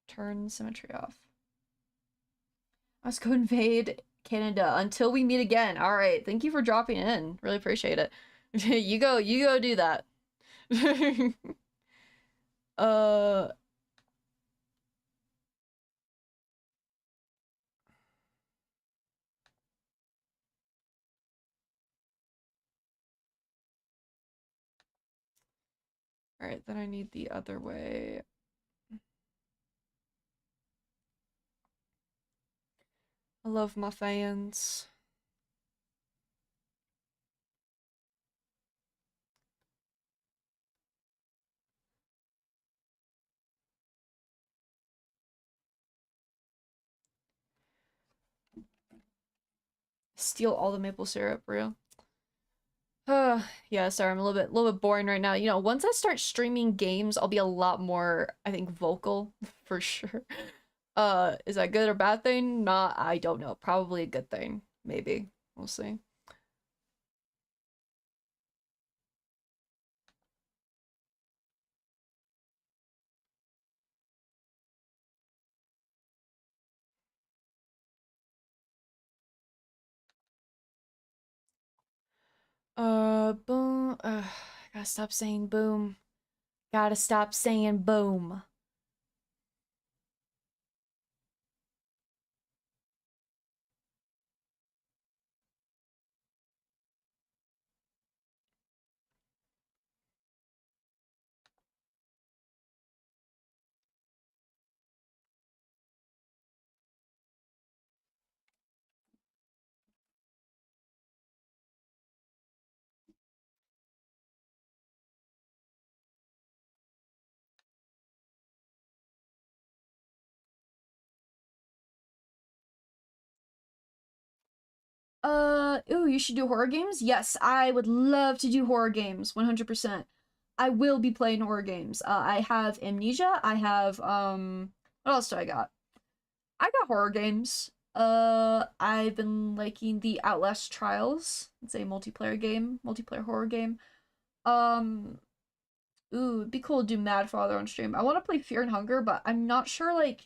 turn symmetry off. Let's go invade Canada until we meet again. All right, thank you for dropping in. Really appreciate it. You go do that. uh. All right, then I need the other way. I love my fans. Steal all the maple syrup, real. Yeah, sorry, I'm a little bit boring right now. You know, once I start streaming games, I'll be a lot more, I think, vocal for sure. Is that good or bad thing? Not, I don't know. Probably a good thing. Maybe. We'll see. Boom. Gotta stop saying boom. Gotta stop saying boom. Ooh, you should do horror games? Yes, I would love to do horror games, 100%. I will be playing horror games. I have Amnesia, I have, what else do I got? I got horror games. I've been liking the Outlast Trials. It's a multiplayer game, multiplayer horror game. Um, Ooh, it'd be cool to do Mad Father on stream. I want to play Fear and Hunger, but I'm not sure, like,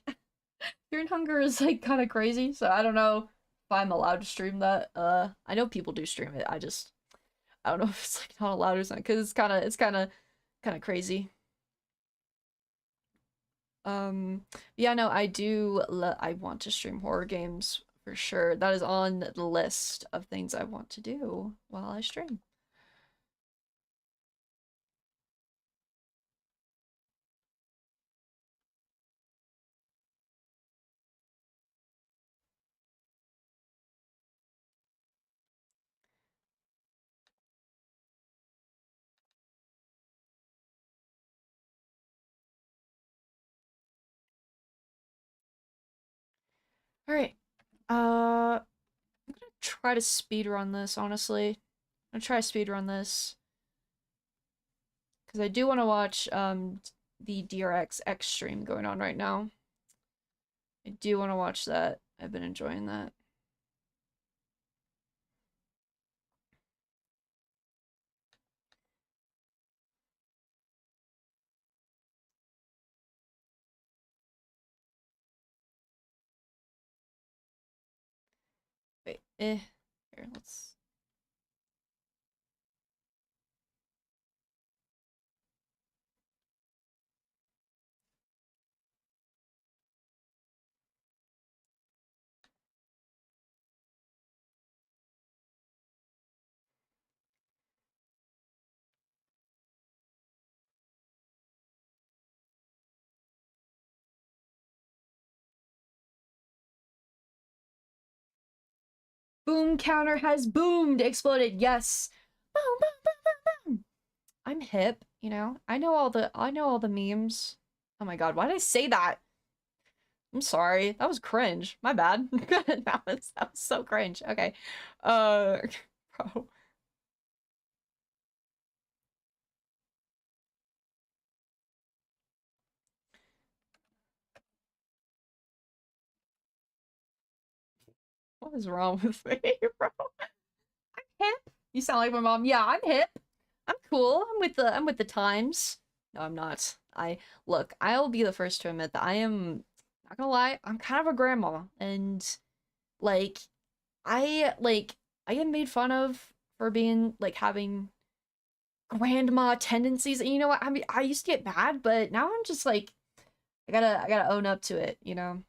Fear and Hunger is, like, kind of crazy, so I don't know if I'm allowed to stream that. I know people do stream it, I don't know if it's, like, not allowed or something, because it's kind of crazy. Yeah, no, I want to stream horror games, for sure. That is on the list of things I want to do while I stream. Alright, I'm gonna try to speedrun this, honestly. I'm gonna try to speedrun this. Because I do want to watch the DRX X stream going on right now. I do want to watch that. I've been enjoying that. Wait, here, let's... Boom counter has boomed! Exploded, yes! Boom, boom, boom, boom, boom! I'm hip, you know? I know all the memes. Oh my god, why did I say that? I'm sorry. That was cringe. My bad. That was so cringe. Okay. Uh bro. What is wrong with me, bro? Hip? You sound like my mom. Yeah, I'm hip. I'm cool. I'm with the times. No, I'm not. I look, I'll be the first to admit that I am not gonna lie, I'm kind of a grandma. And like I get made fun of for being like having grandma tendencies. And you know what? I mean, I used to get mad, but now I'm just like I gotta own up to it, you know?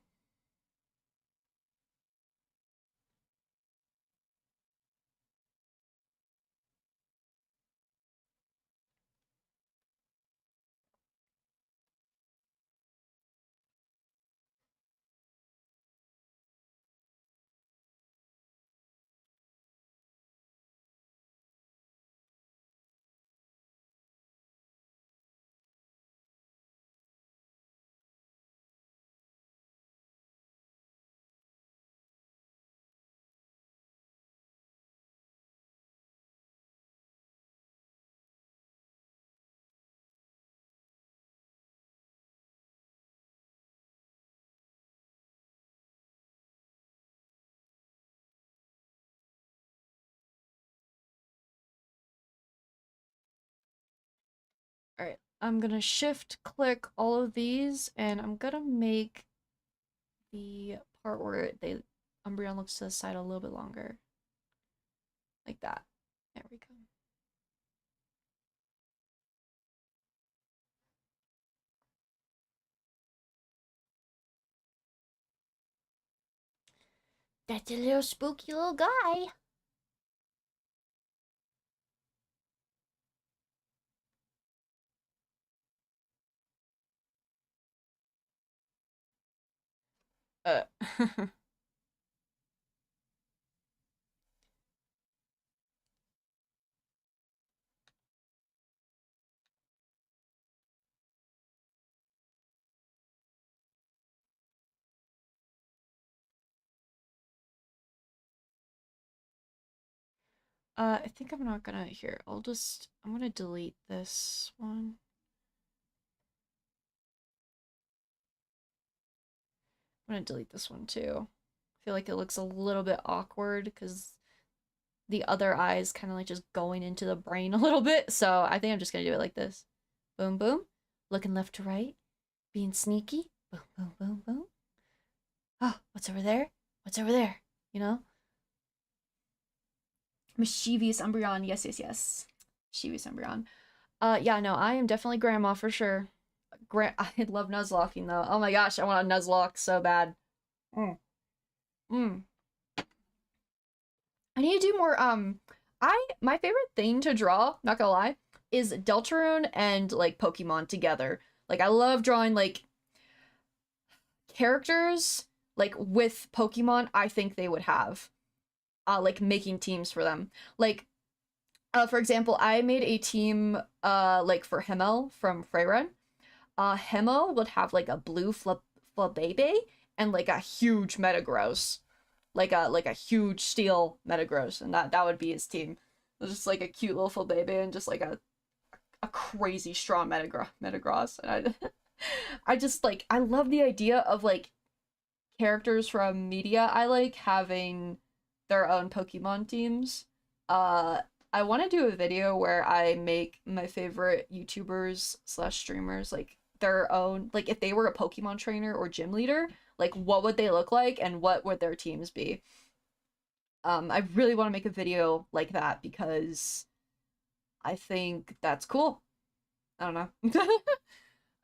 All right, I'm gonna shift click all of these and I'm gonna make the part where Umbreon looks to the side a little bit longer. Like that. There we go. That's a little spooky little guy. Uh, I think I'm not gonna here. I'm gonna delete this one. I'm gonna delete this one too. I feel like it looks a little bit awkward because the other eye is kind of like just going into the brain a little bit. So I think I'm just gonna do it like this. Boom, boom. Looking left to right. Being sneaky. Boom, boom, boom, boom. Oh, what's over there? What's over there? You know? Mischievous Umbreon. Yes, yes, yes. Mischievous Umbreon. Yeah, no, I am definitely grandma for sure. I love Nuzlocking though. Oh my gosh, I want a Nuzlocke so bad. Mm. Mm. I need to do more, my favorite thing to draw, not gonna lie, is Deltarune and, like, Pokemon together. Like, I love drawing, like, characters, like, with Pokemon I think they would have. Like, making teams for them. Like, for example, I made a team, like, for Himmel from Freyren. Himmel would have, like, a blue Flabebe and, like, a huge Metagross. Like a huge steel Metagross, and that would be his team. It was just like a cute little full baby and just like a crazy strong Metagross. And I I just like I love the idea of like characters from media I like having their own Pokemon teams. Uh I want to do a video where I make my favorite YouTubers slash streamers like their own, like if they were a Pokemon trainer or gym leader, like what would they look like and what would their teams be? I really want to make a video like that because I think that's cool. I don't know.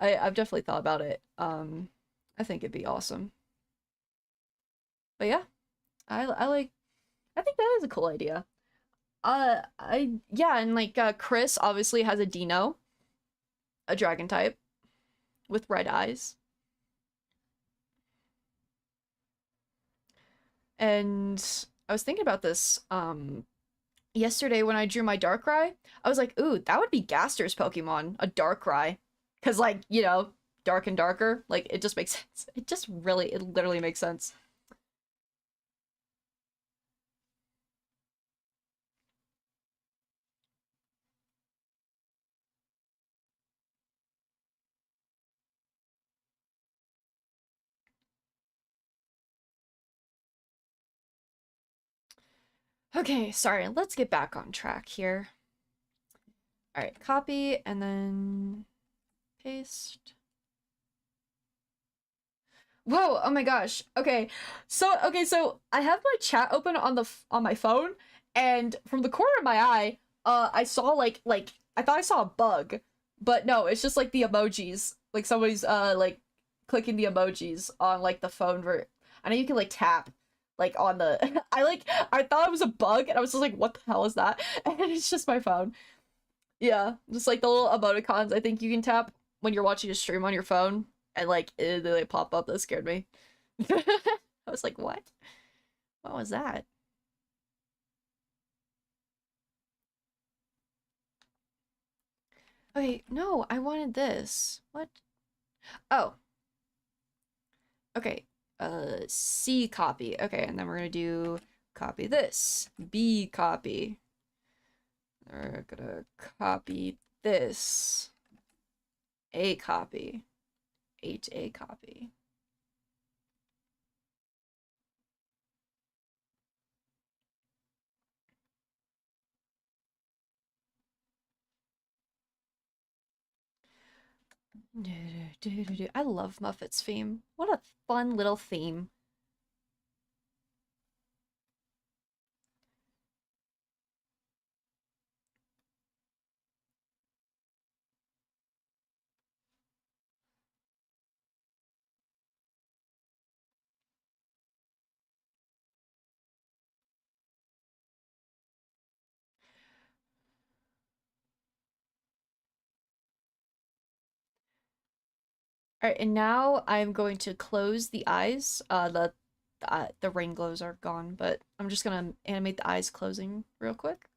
I've definitely thought about it. I think it'd be awesome. But yeah, I like I think that is a cool idea. Yeah, and like Chris obviously has a Dino, a dragon type with red eyes. And I was thinking about this yesterday when I drew my Darkrai. I was like, "Ooh, that would be Gaster's Pokemon, a Darkrai." Cuz like, you know, dark and darker, like it just makes sense. It literally makes sense. Okay, sorry. Let's get back on track here. All right, copy and then paste. Whoa, oh my gosh. So I have my chat open on on my phone, and from the corner of my eye, I saw like I thought I saw a bug, but no, it's just like the emojis. Like somebody's like clicking the emojis on like the phone I know you can like tap like on the I thought it was a bug and I was just like, what the hell is that? And it's just my phone. Yeah, just like the little emoticons I think you can tap when you're watching a stream on your phone, and like they pop up. That scared me. I was like, what? What was that? Okay, no, I wanted this. What? Oh, okay. C copy. Okay, and then we're gonna do copy this. B copy. We're gonna copy this. A copy. A copy. I love Muffet's theme. What a fun little theme. All right, and now I'm going to close the eyes. The rain glows are gone, but I'm just gonna animate the eyes closing real quick.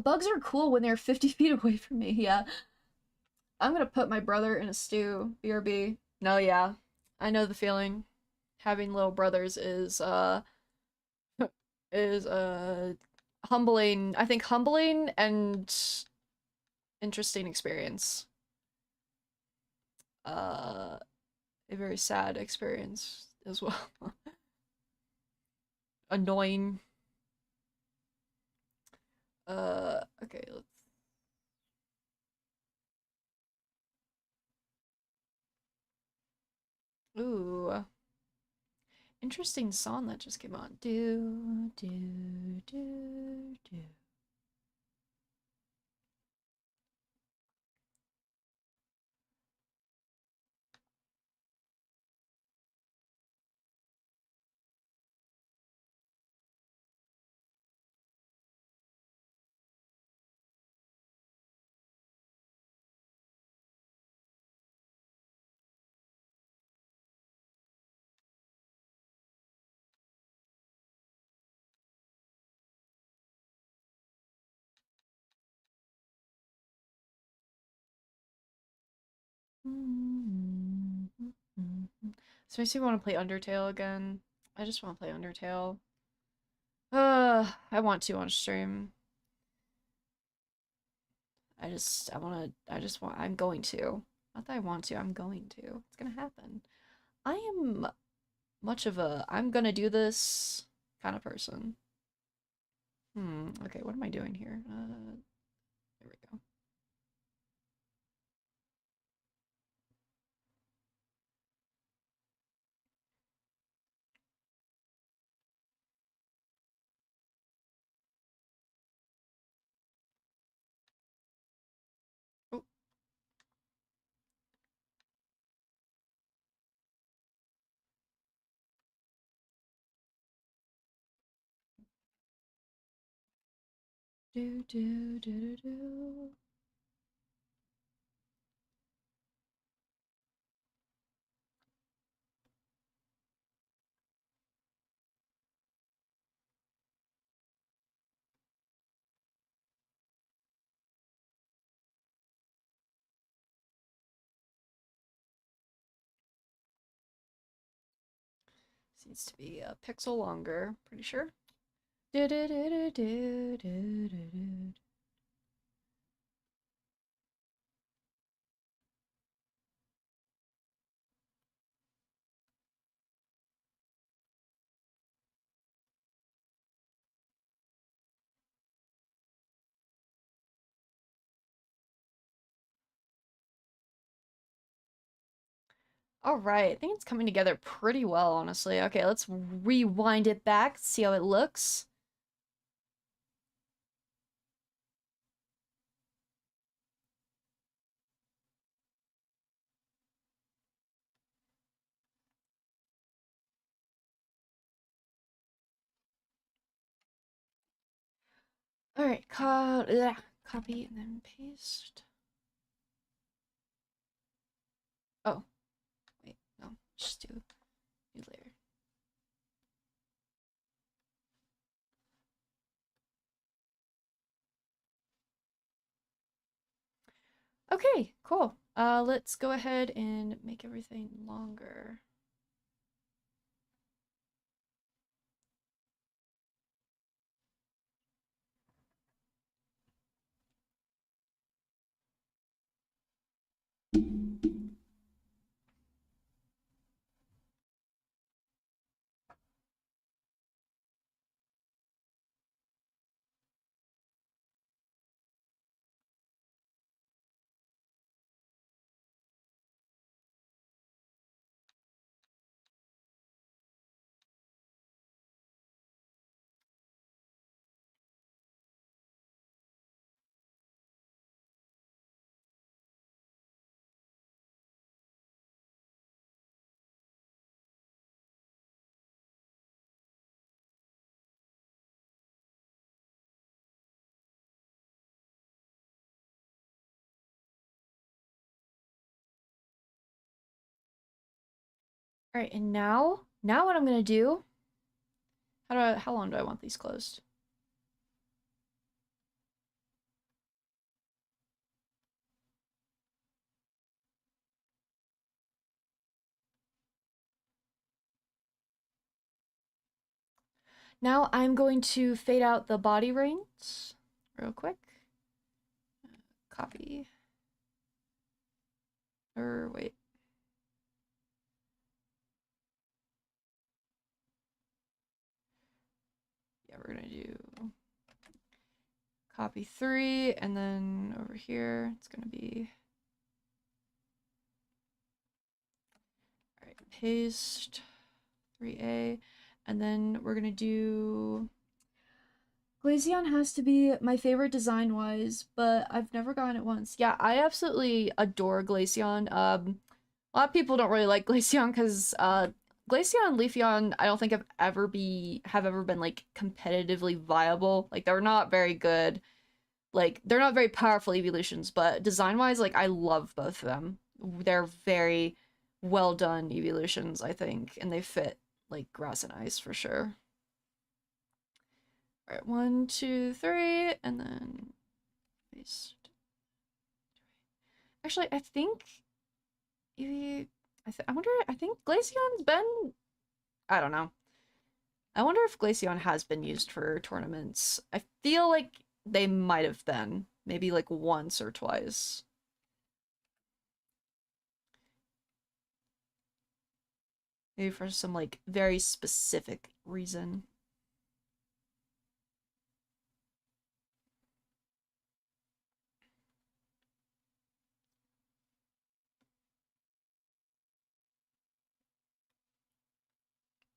Bugs are cool when they're 50 feet away from me. Yeah. I'm gonna put my brother in a stew. BRB. No, yeah. I know the feeling. Having little brothers is humbling. I think humbling and interesting experience. Uh a very sad experience as well. Annoying. Okay, let's ooh. Interesting song that just came on. Do. This makes me want to play Undertale again. I just want to play Undertale. I want to on stream. I'm going to. Not that I want to, I'm going to. It's gonna happen. I am much of a I'm gonna do this kind of person. Okay, what am I doing here? There we go. Oh, do. This needs to be a pixel longer, pretty sure. Do. All right, I think it's coming together pretty well, honestly. Okay, let's rewind it back, see how it looks. All right, copy and then paste. Oh, wait, no, just do later. Okay, cool. Let's go ahead and make everything longer. All right, and now what I'm gonna do, how long do I want these closed? Now I'm going to fade out the body rings real quick. Copy. Or wait. Yeah, we're gonna do copy 3, and then over here it's gonna be, all right, paste 3A, and then we're gonna do Glaceon has to be my favorite design-wise, but I've never gotten it once. Yeah, I absolutely adore Glaceon. A lot of people don't really like Glaceon because Glaceon and Leafeon I don't think have ever been like competitively viable. Like they're not very good. Like they're not very powerful evolutions, but design-wise, like I love both of them. They're very well done evolutions, I think, and they fit like grass and ice for sure. All right, 1, 2, 3, and then paste. Actually, I think I wonder. I think Glaceon's been. I don't know. I wonder if Glaceon has been used for tournaments. I feel like they might have been, maybe like once or twice. Maybe for some like very specific reason.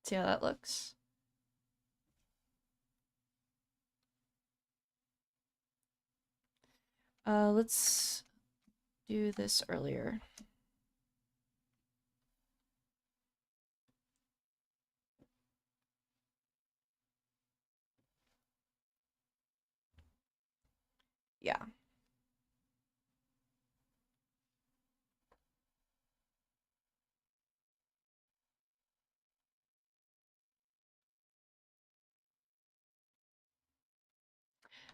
See how that looks. Let's do this earlier. Yeah.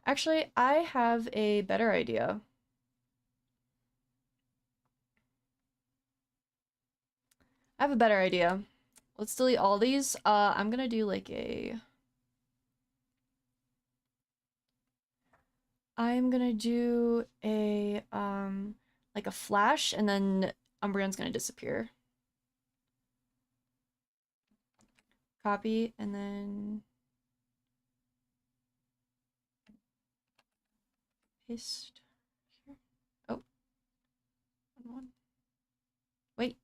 Actually, I have a better idea. I have a better idea. Let's delete all these. I'm gonna do like I'm gonna do a like a flash, and then Umbreon's gonna disappear. Copy, and then paste here. Oh, one. Wait.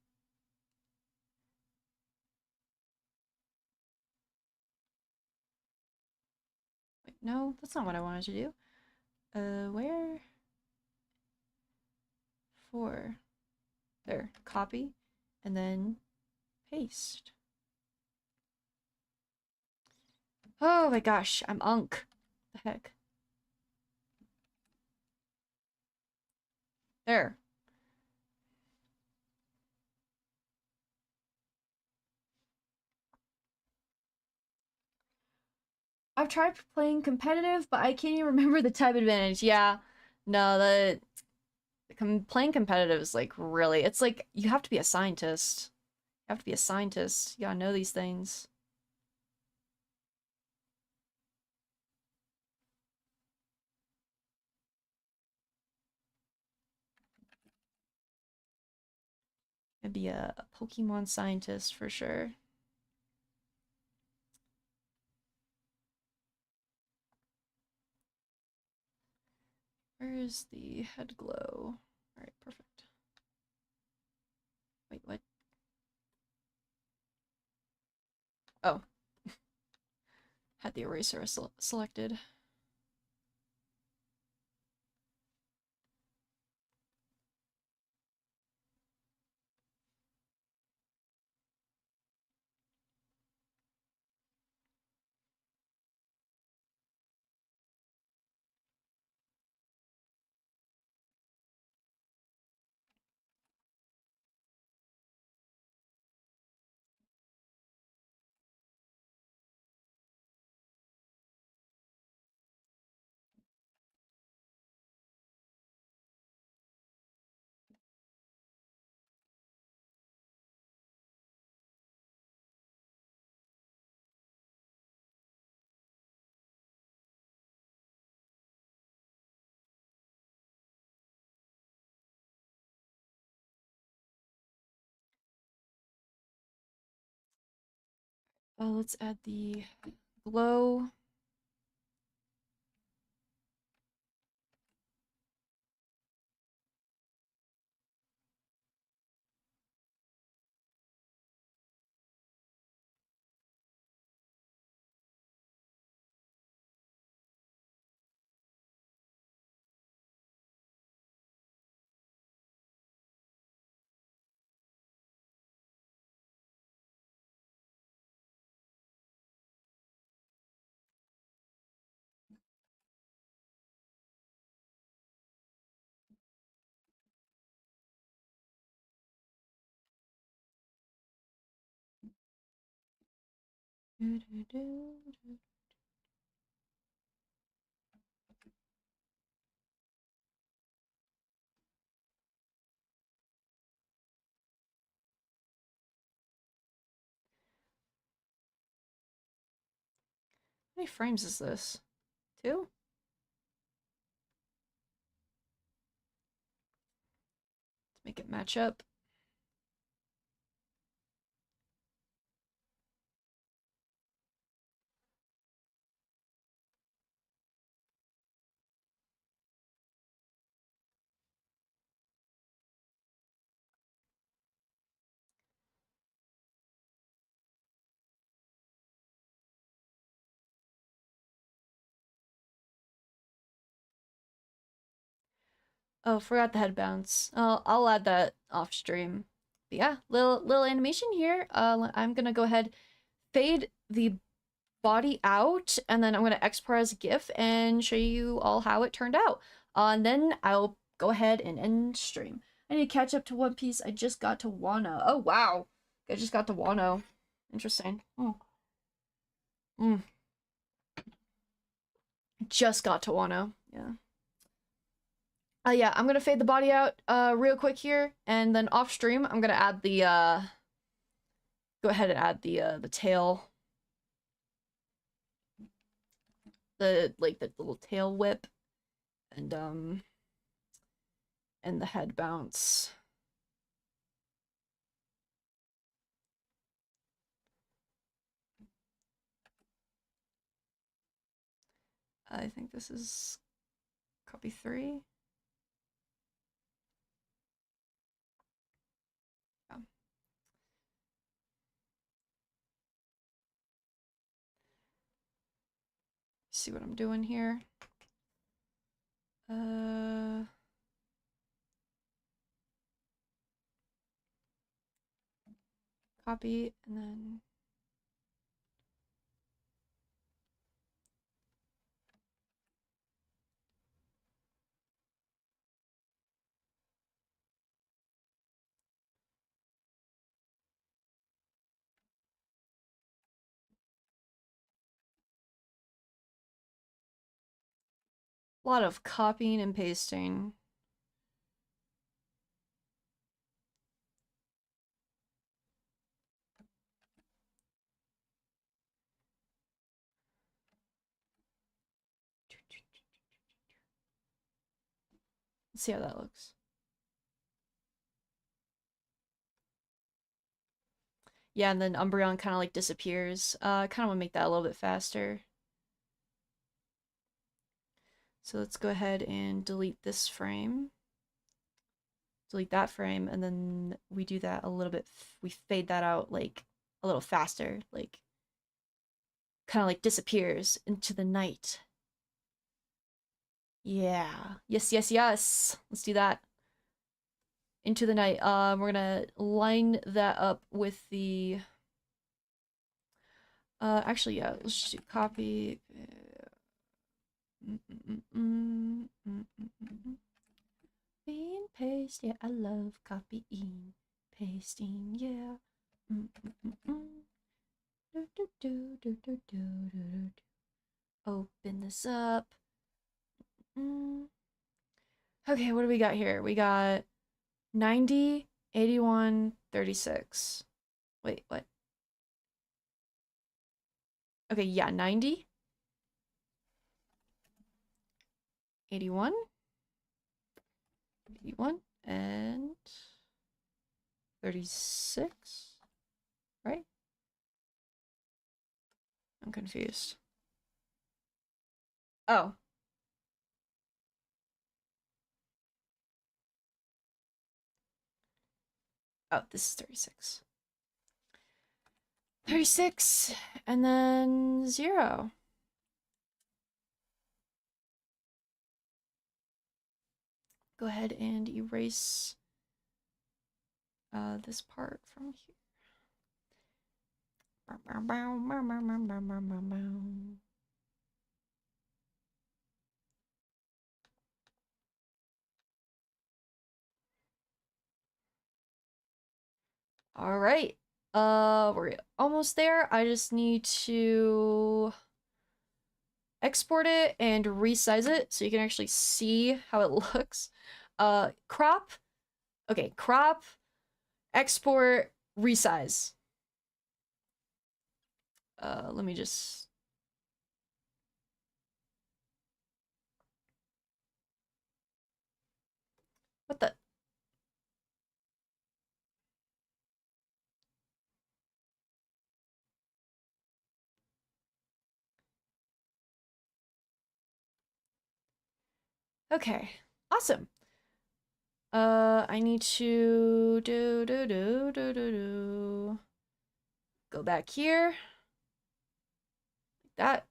Wait, no, that's not what I wanted to do. Where? 4. There. Copy, and then paste. Oh my gosh, I'm unk. The heck? There. I've tried playing competitive, but I can't even remember the type advantage. Yeah. No, playing competitive is like really, it's like you have to be a scientist. You have to be a scientist. You gotta know these things. I'd be a Pokemon scientist for sure. Where is the head glow? Alright, perfect. Wait, what? Oh. Had the eraser selected. Let's add the glow. How many frames is this? 2? Let's make it match up. Oh, forgot the head bounce. I'll add that off stream. But yeah, little animation here. I'm gonna go ahead, fade the body out, and then I'm gonna export as a GIF and show you all how it turned out. And then I'll go ahead and end stream. I need to catch up to One Piece. I just got to Wano. Oh wow, I just got to Wano. Interesting. Oh. Just got to Wano. Yeah. Yeah, I'm gonna fade the body out real quick here, and then off stream I'm gonna add the go ahead and add the tail, the little tail whip, and the head bounce. I think this is copy 3. Yeah. See what I'm doing here. Copy, and then a lot of copying and pasting. Let's see how that looks. Yeah, and then Umbreon kind of like disappears. I kind of want to make that a little bit faster. So let's go ahead and delete this frame. Delete that frame, and then we do that a little bit. We fade that out like a little faster, like kind of like disappears into the night. Yeah. Yes, yes, yes. Let's do that. Into the night. We're gonna line that up with the actually, yeah, let's just do copy. And paste, yeah, I love copying, pasting, yeah. Open this up. Okay, what do we got here? We got 90, 81, 36. Wait, what? Okay, yeah, 90, 81, 81, and 36, right? I'm confused. Oh. Oh, this is 36. 36, and then 0. Go ahead and erase this part from here. All right. We're almost there. I just need to export it and resize it so you can actually see how it looks. Crop. Okay, crop, export, resize. Let me just... What the... Okay, awesome. I need to go back here. Like that.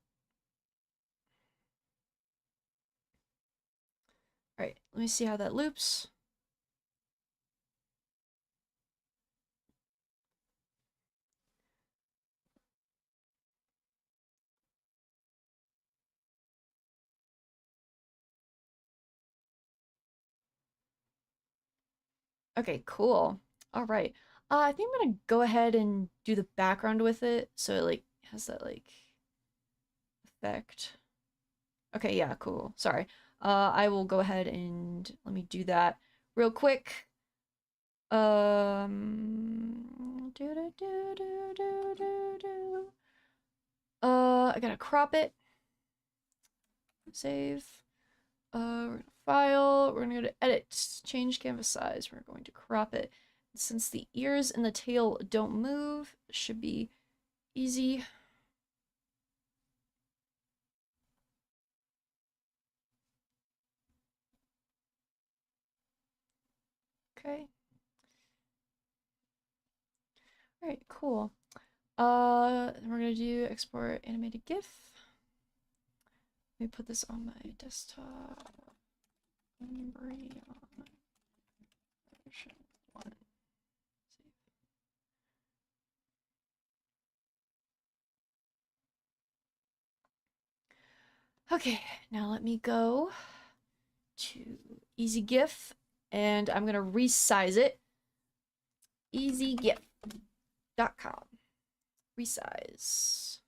All right, let me see how that loops. Okay, cool. All right. I think I'm gonna go ahead and do the background with it so it like has that like effect. Okay, yeah, cool. Sorry. I will go ahead and let me do that real quick. I gotta crop it. Save. We're gonna file. We're gonna go to edit. Change canvas size. We're going to crop it. Since the ears and the tail don't move, it should be easy. Okay. All right, cool. We're gonna do export animated GIF. Let me put this on my desktop. Version 1. Okay, now let me go to Easy GIF, and I'm gonna resize it. EasyGIF.com. Resize.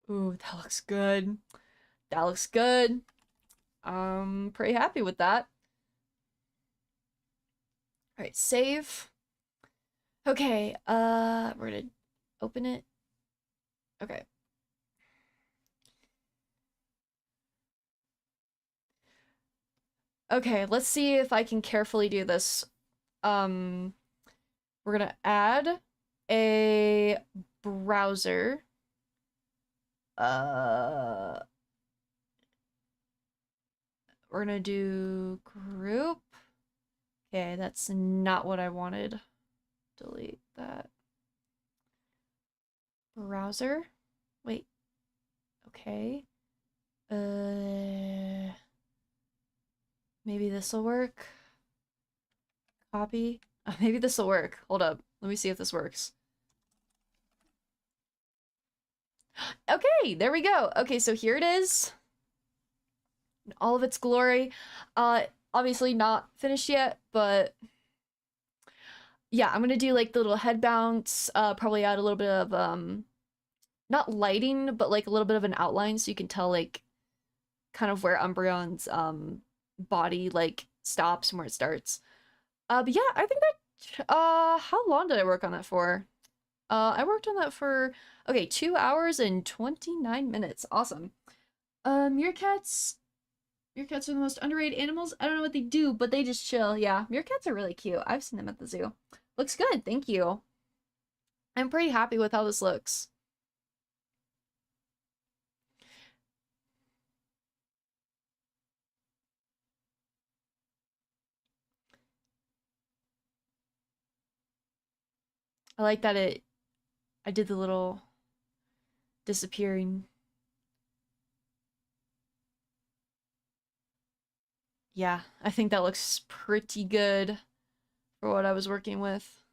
Ooh, that looks good. That looks good. I'm pretty happy with that. All right, save. Okay, we're gonna open it. Okay. Okay, let's see if I can carefully do this. We're gonna add a browser. We're gonna do group. Okay, that's not what I wanted. Delete that. Browser. Wait. Okay. Maybe this will work. Copy. Maybe this will work. Hold up. Let me see if this works. Okay, there we go. Okay, so here it is. In all of its glory. Obviously not finished yet, but yeah, I'm gonna do like the little head bounce, probably add a little bit of not lighting, but like a little bit of an outline so you can tell like kind of where Umbreon's body like stops and where it starts. But yeah, I think that How long did I work on that for? I worked on that for, okay, 2 hours and 29 minutes. Awesome. Meerkats. Meerkats are the most underrated animals. I don't know what they do, but they just chill. Yeah, meerkats are really cute. I've seen them at the zoo. Looks good, thank you. I'm pretty happy with how this looks. I like that I did the little disappearing. Yeah, I think that looks pretty good for what I was working with.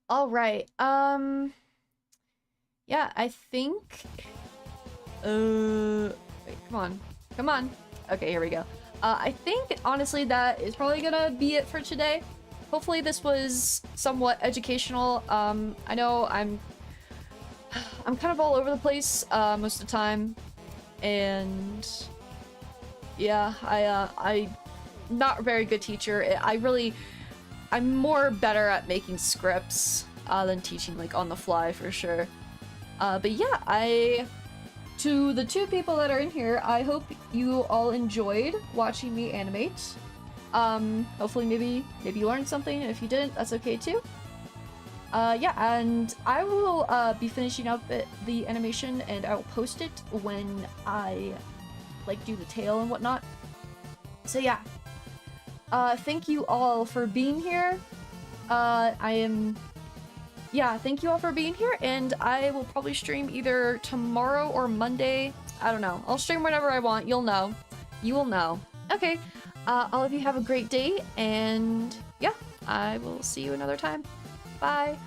All right. Yeah, I think wait, come on. Come on. Okay, here we go. I think honestly that is probably gonna be it for today. Hopefully this was somewhat educational. I know I'm kind of all over the place most of the time, and yeah, I'm not a very good teacher. I'm more better at making scripts than teaching like on the fly for sure. But yeah, to the 2 people that are in here, I hope you all enjoyed watching me animate. Hopefully maybe you learned something. If you didn't, that's okay too. Yeah, and I will be finishing up the animation, and I will post it when I like do the tail and whatnot. So yeah, thank you all for being here. Thank you all for being here, and I will probably stream either tomorrow or Monday. I don't know. I'll stream whenever I want. You'll know. You will know. Okay. All of you have a great day, and yeah, I will see you another time. Bye.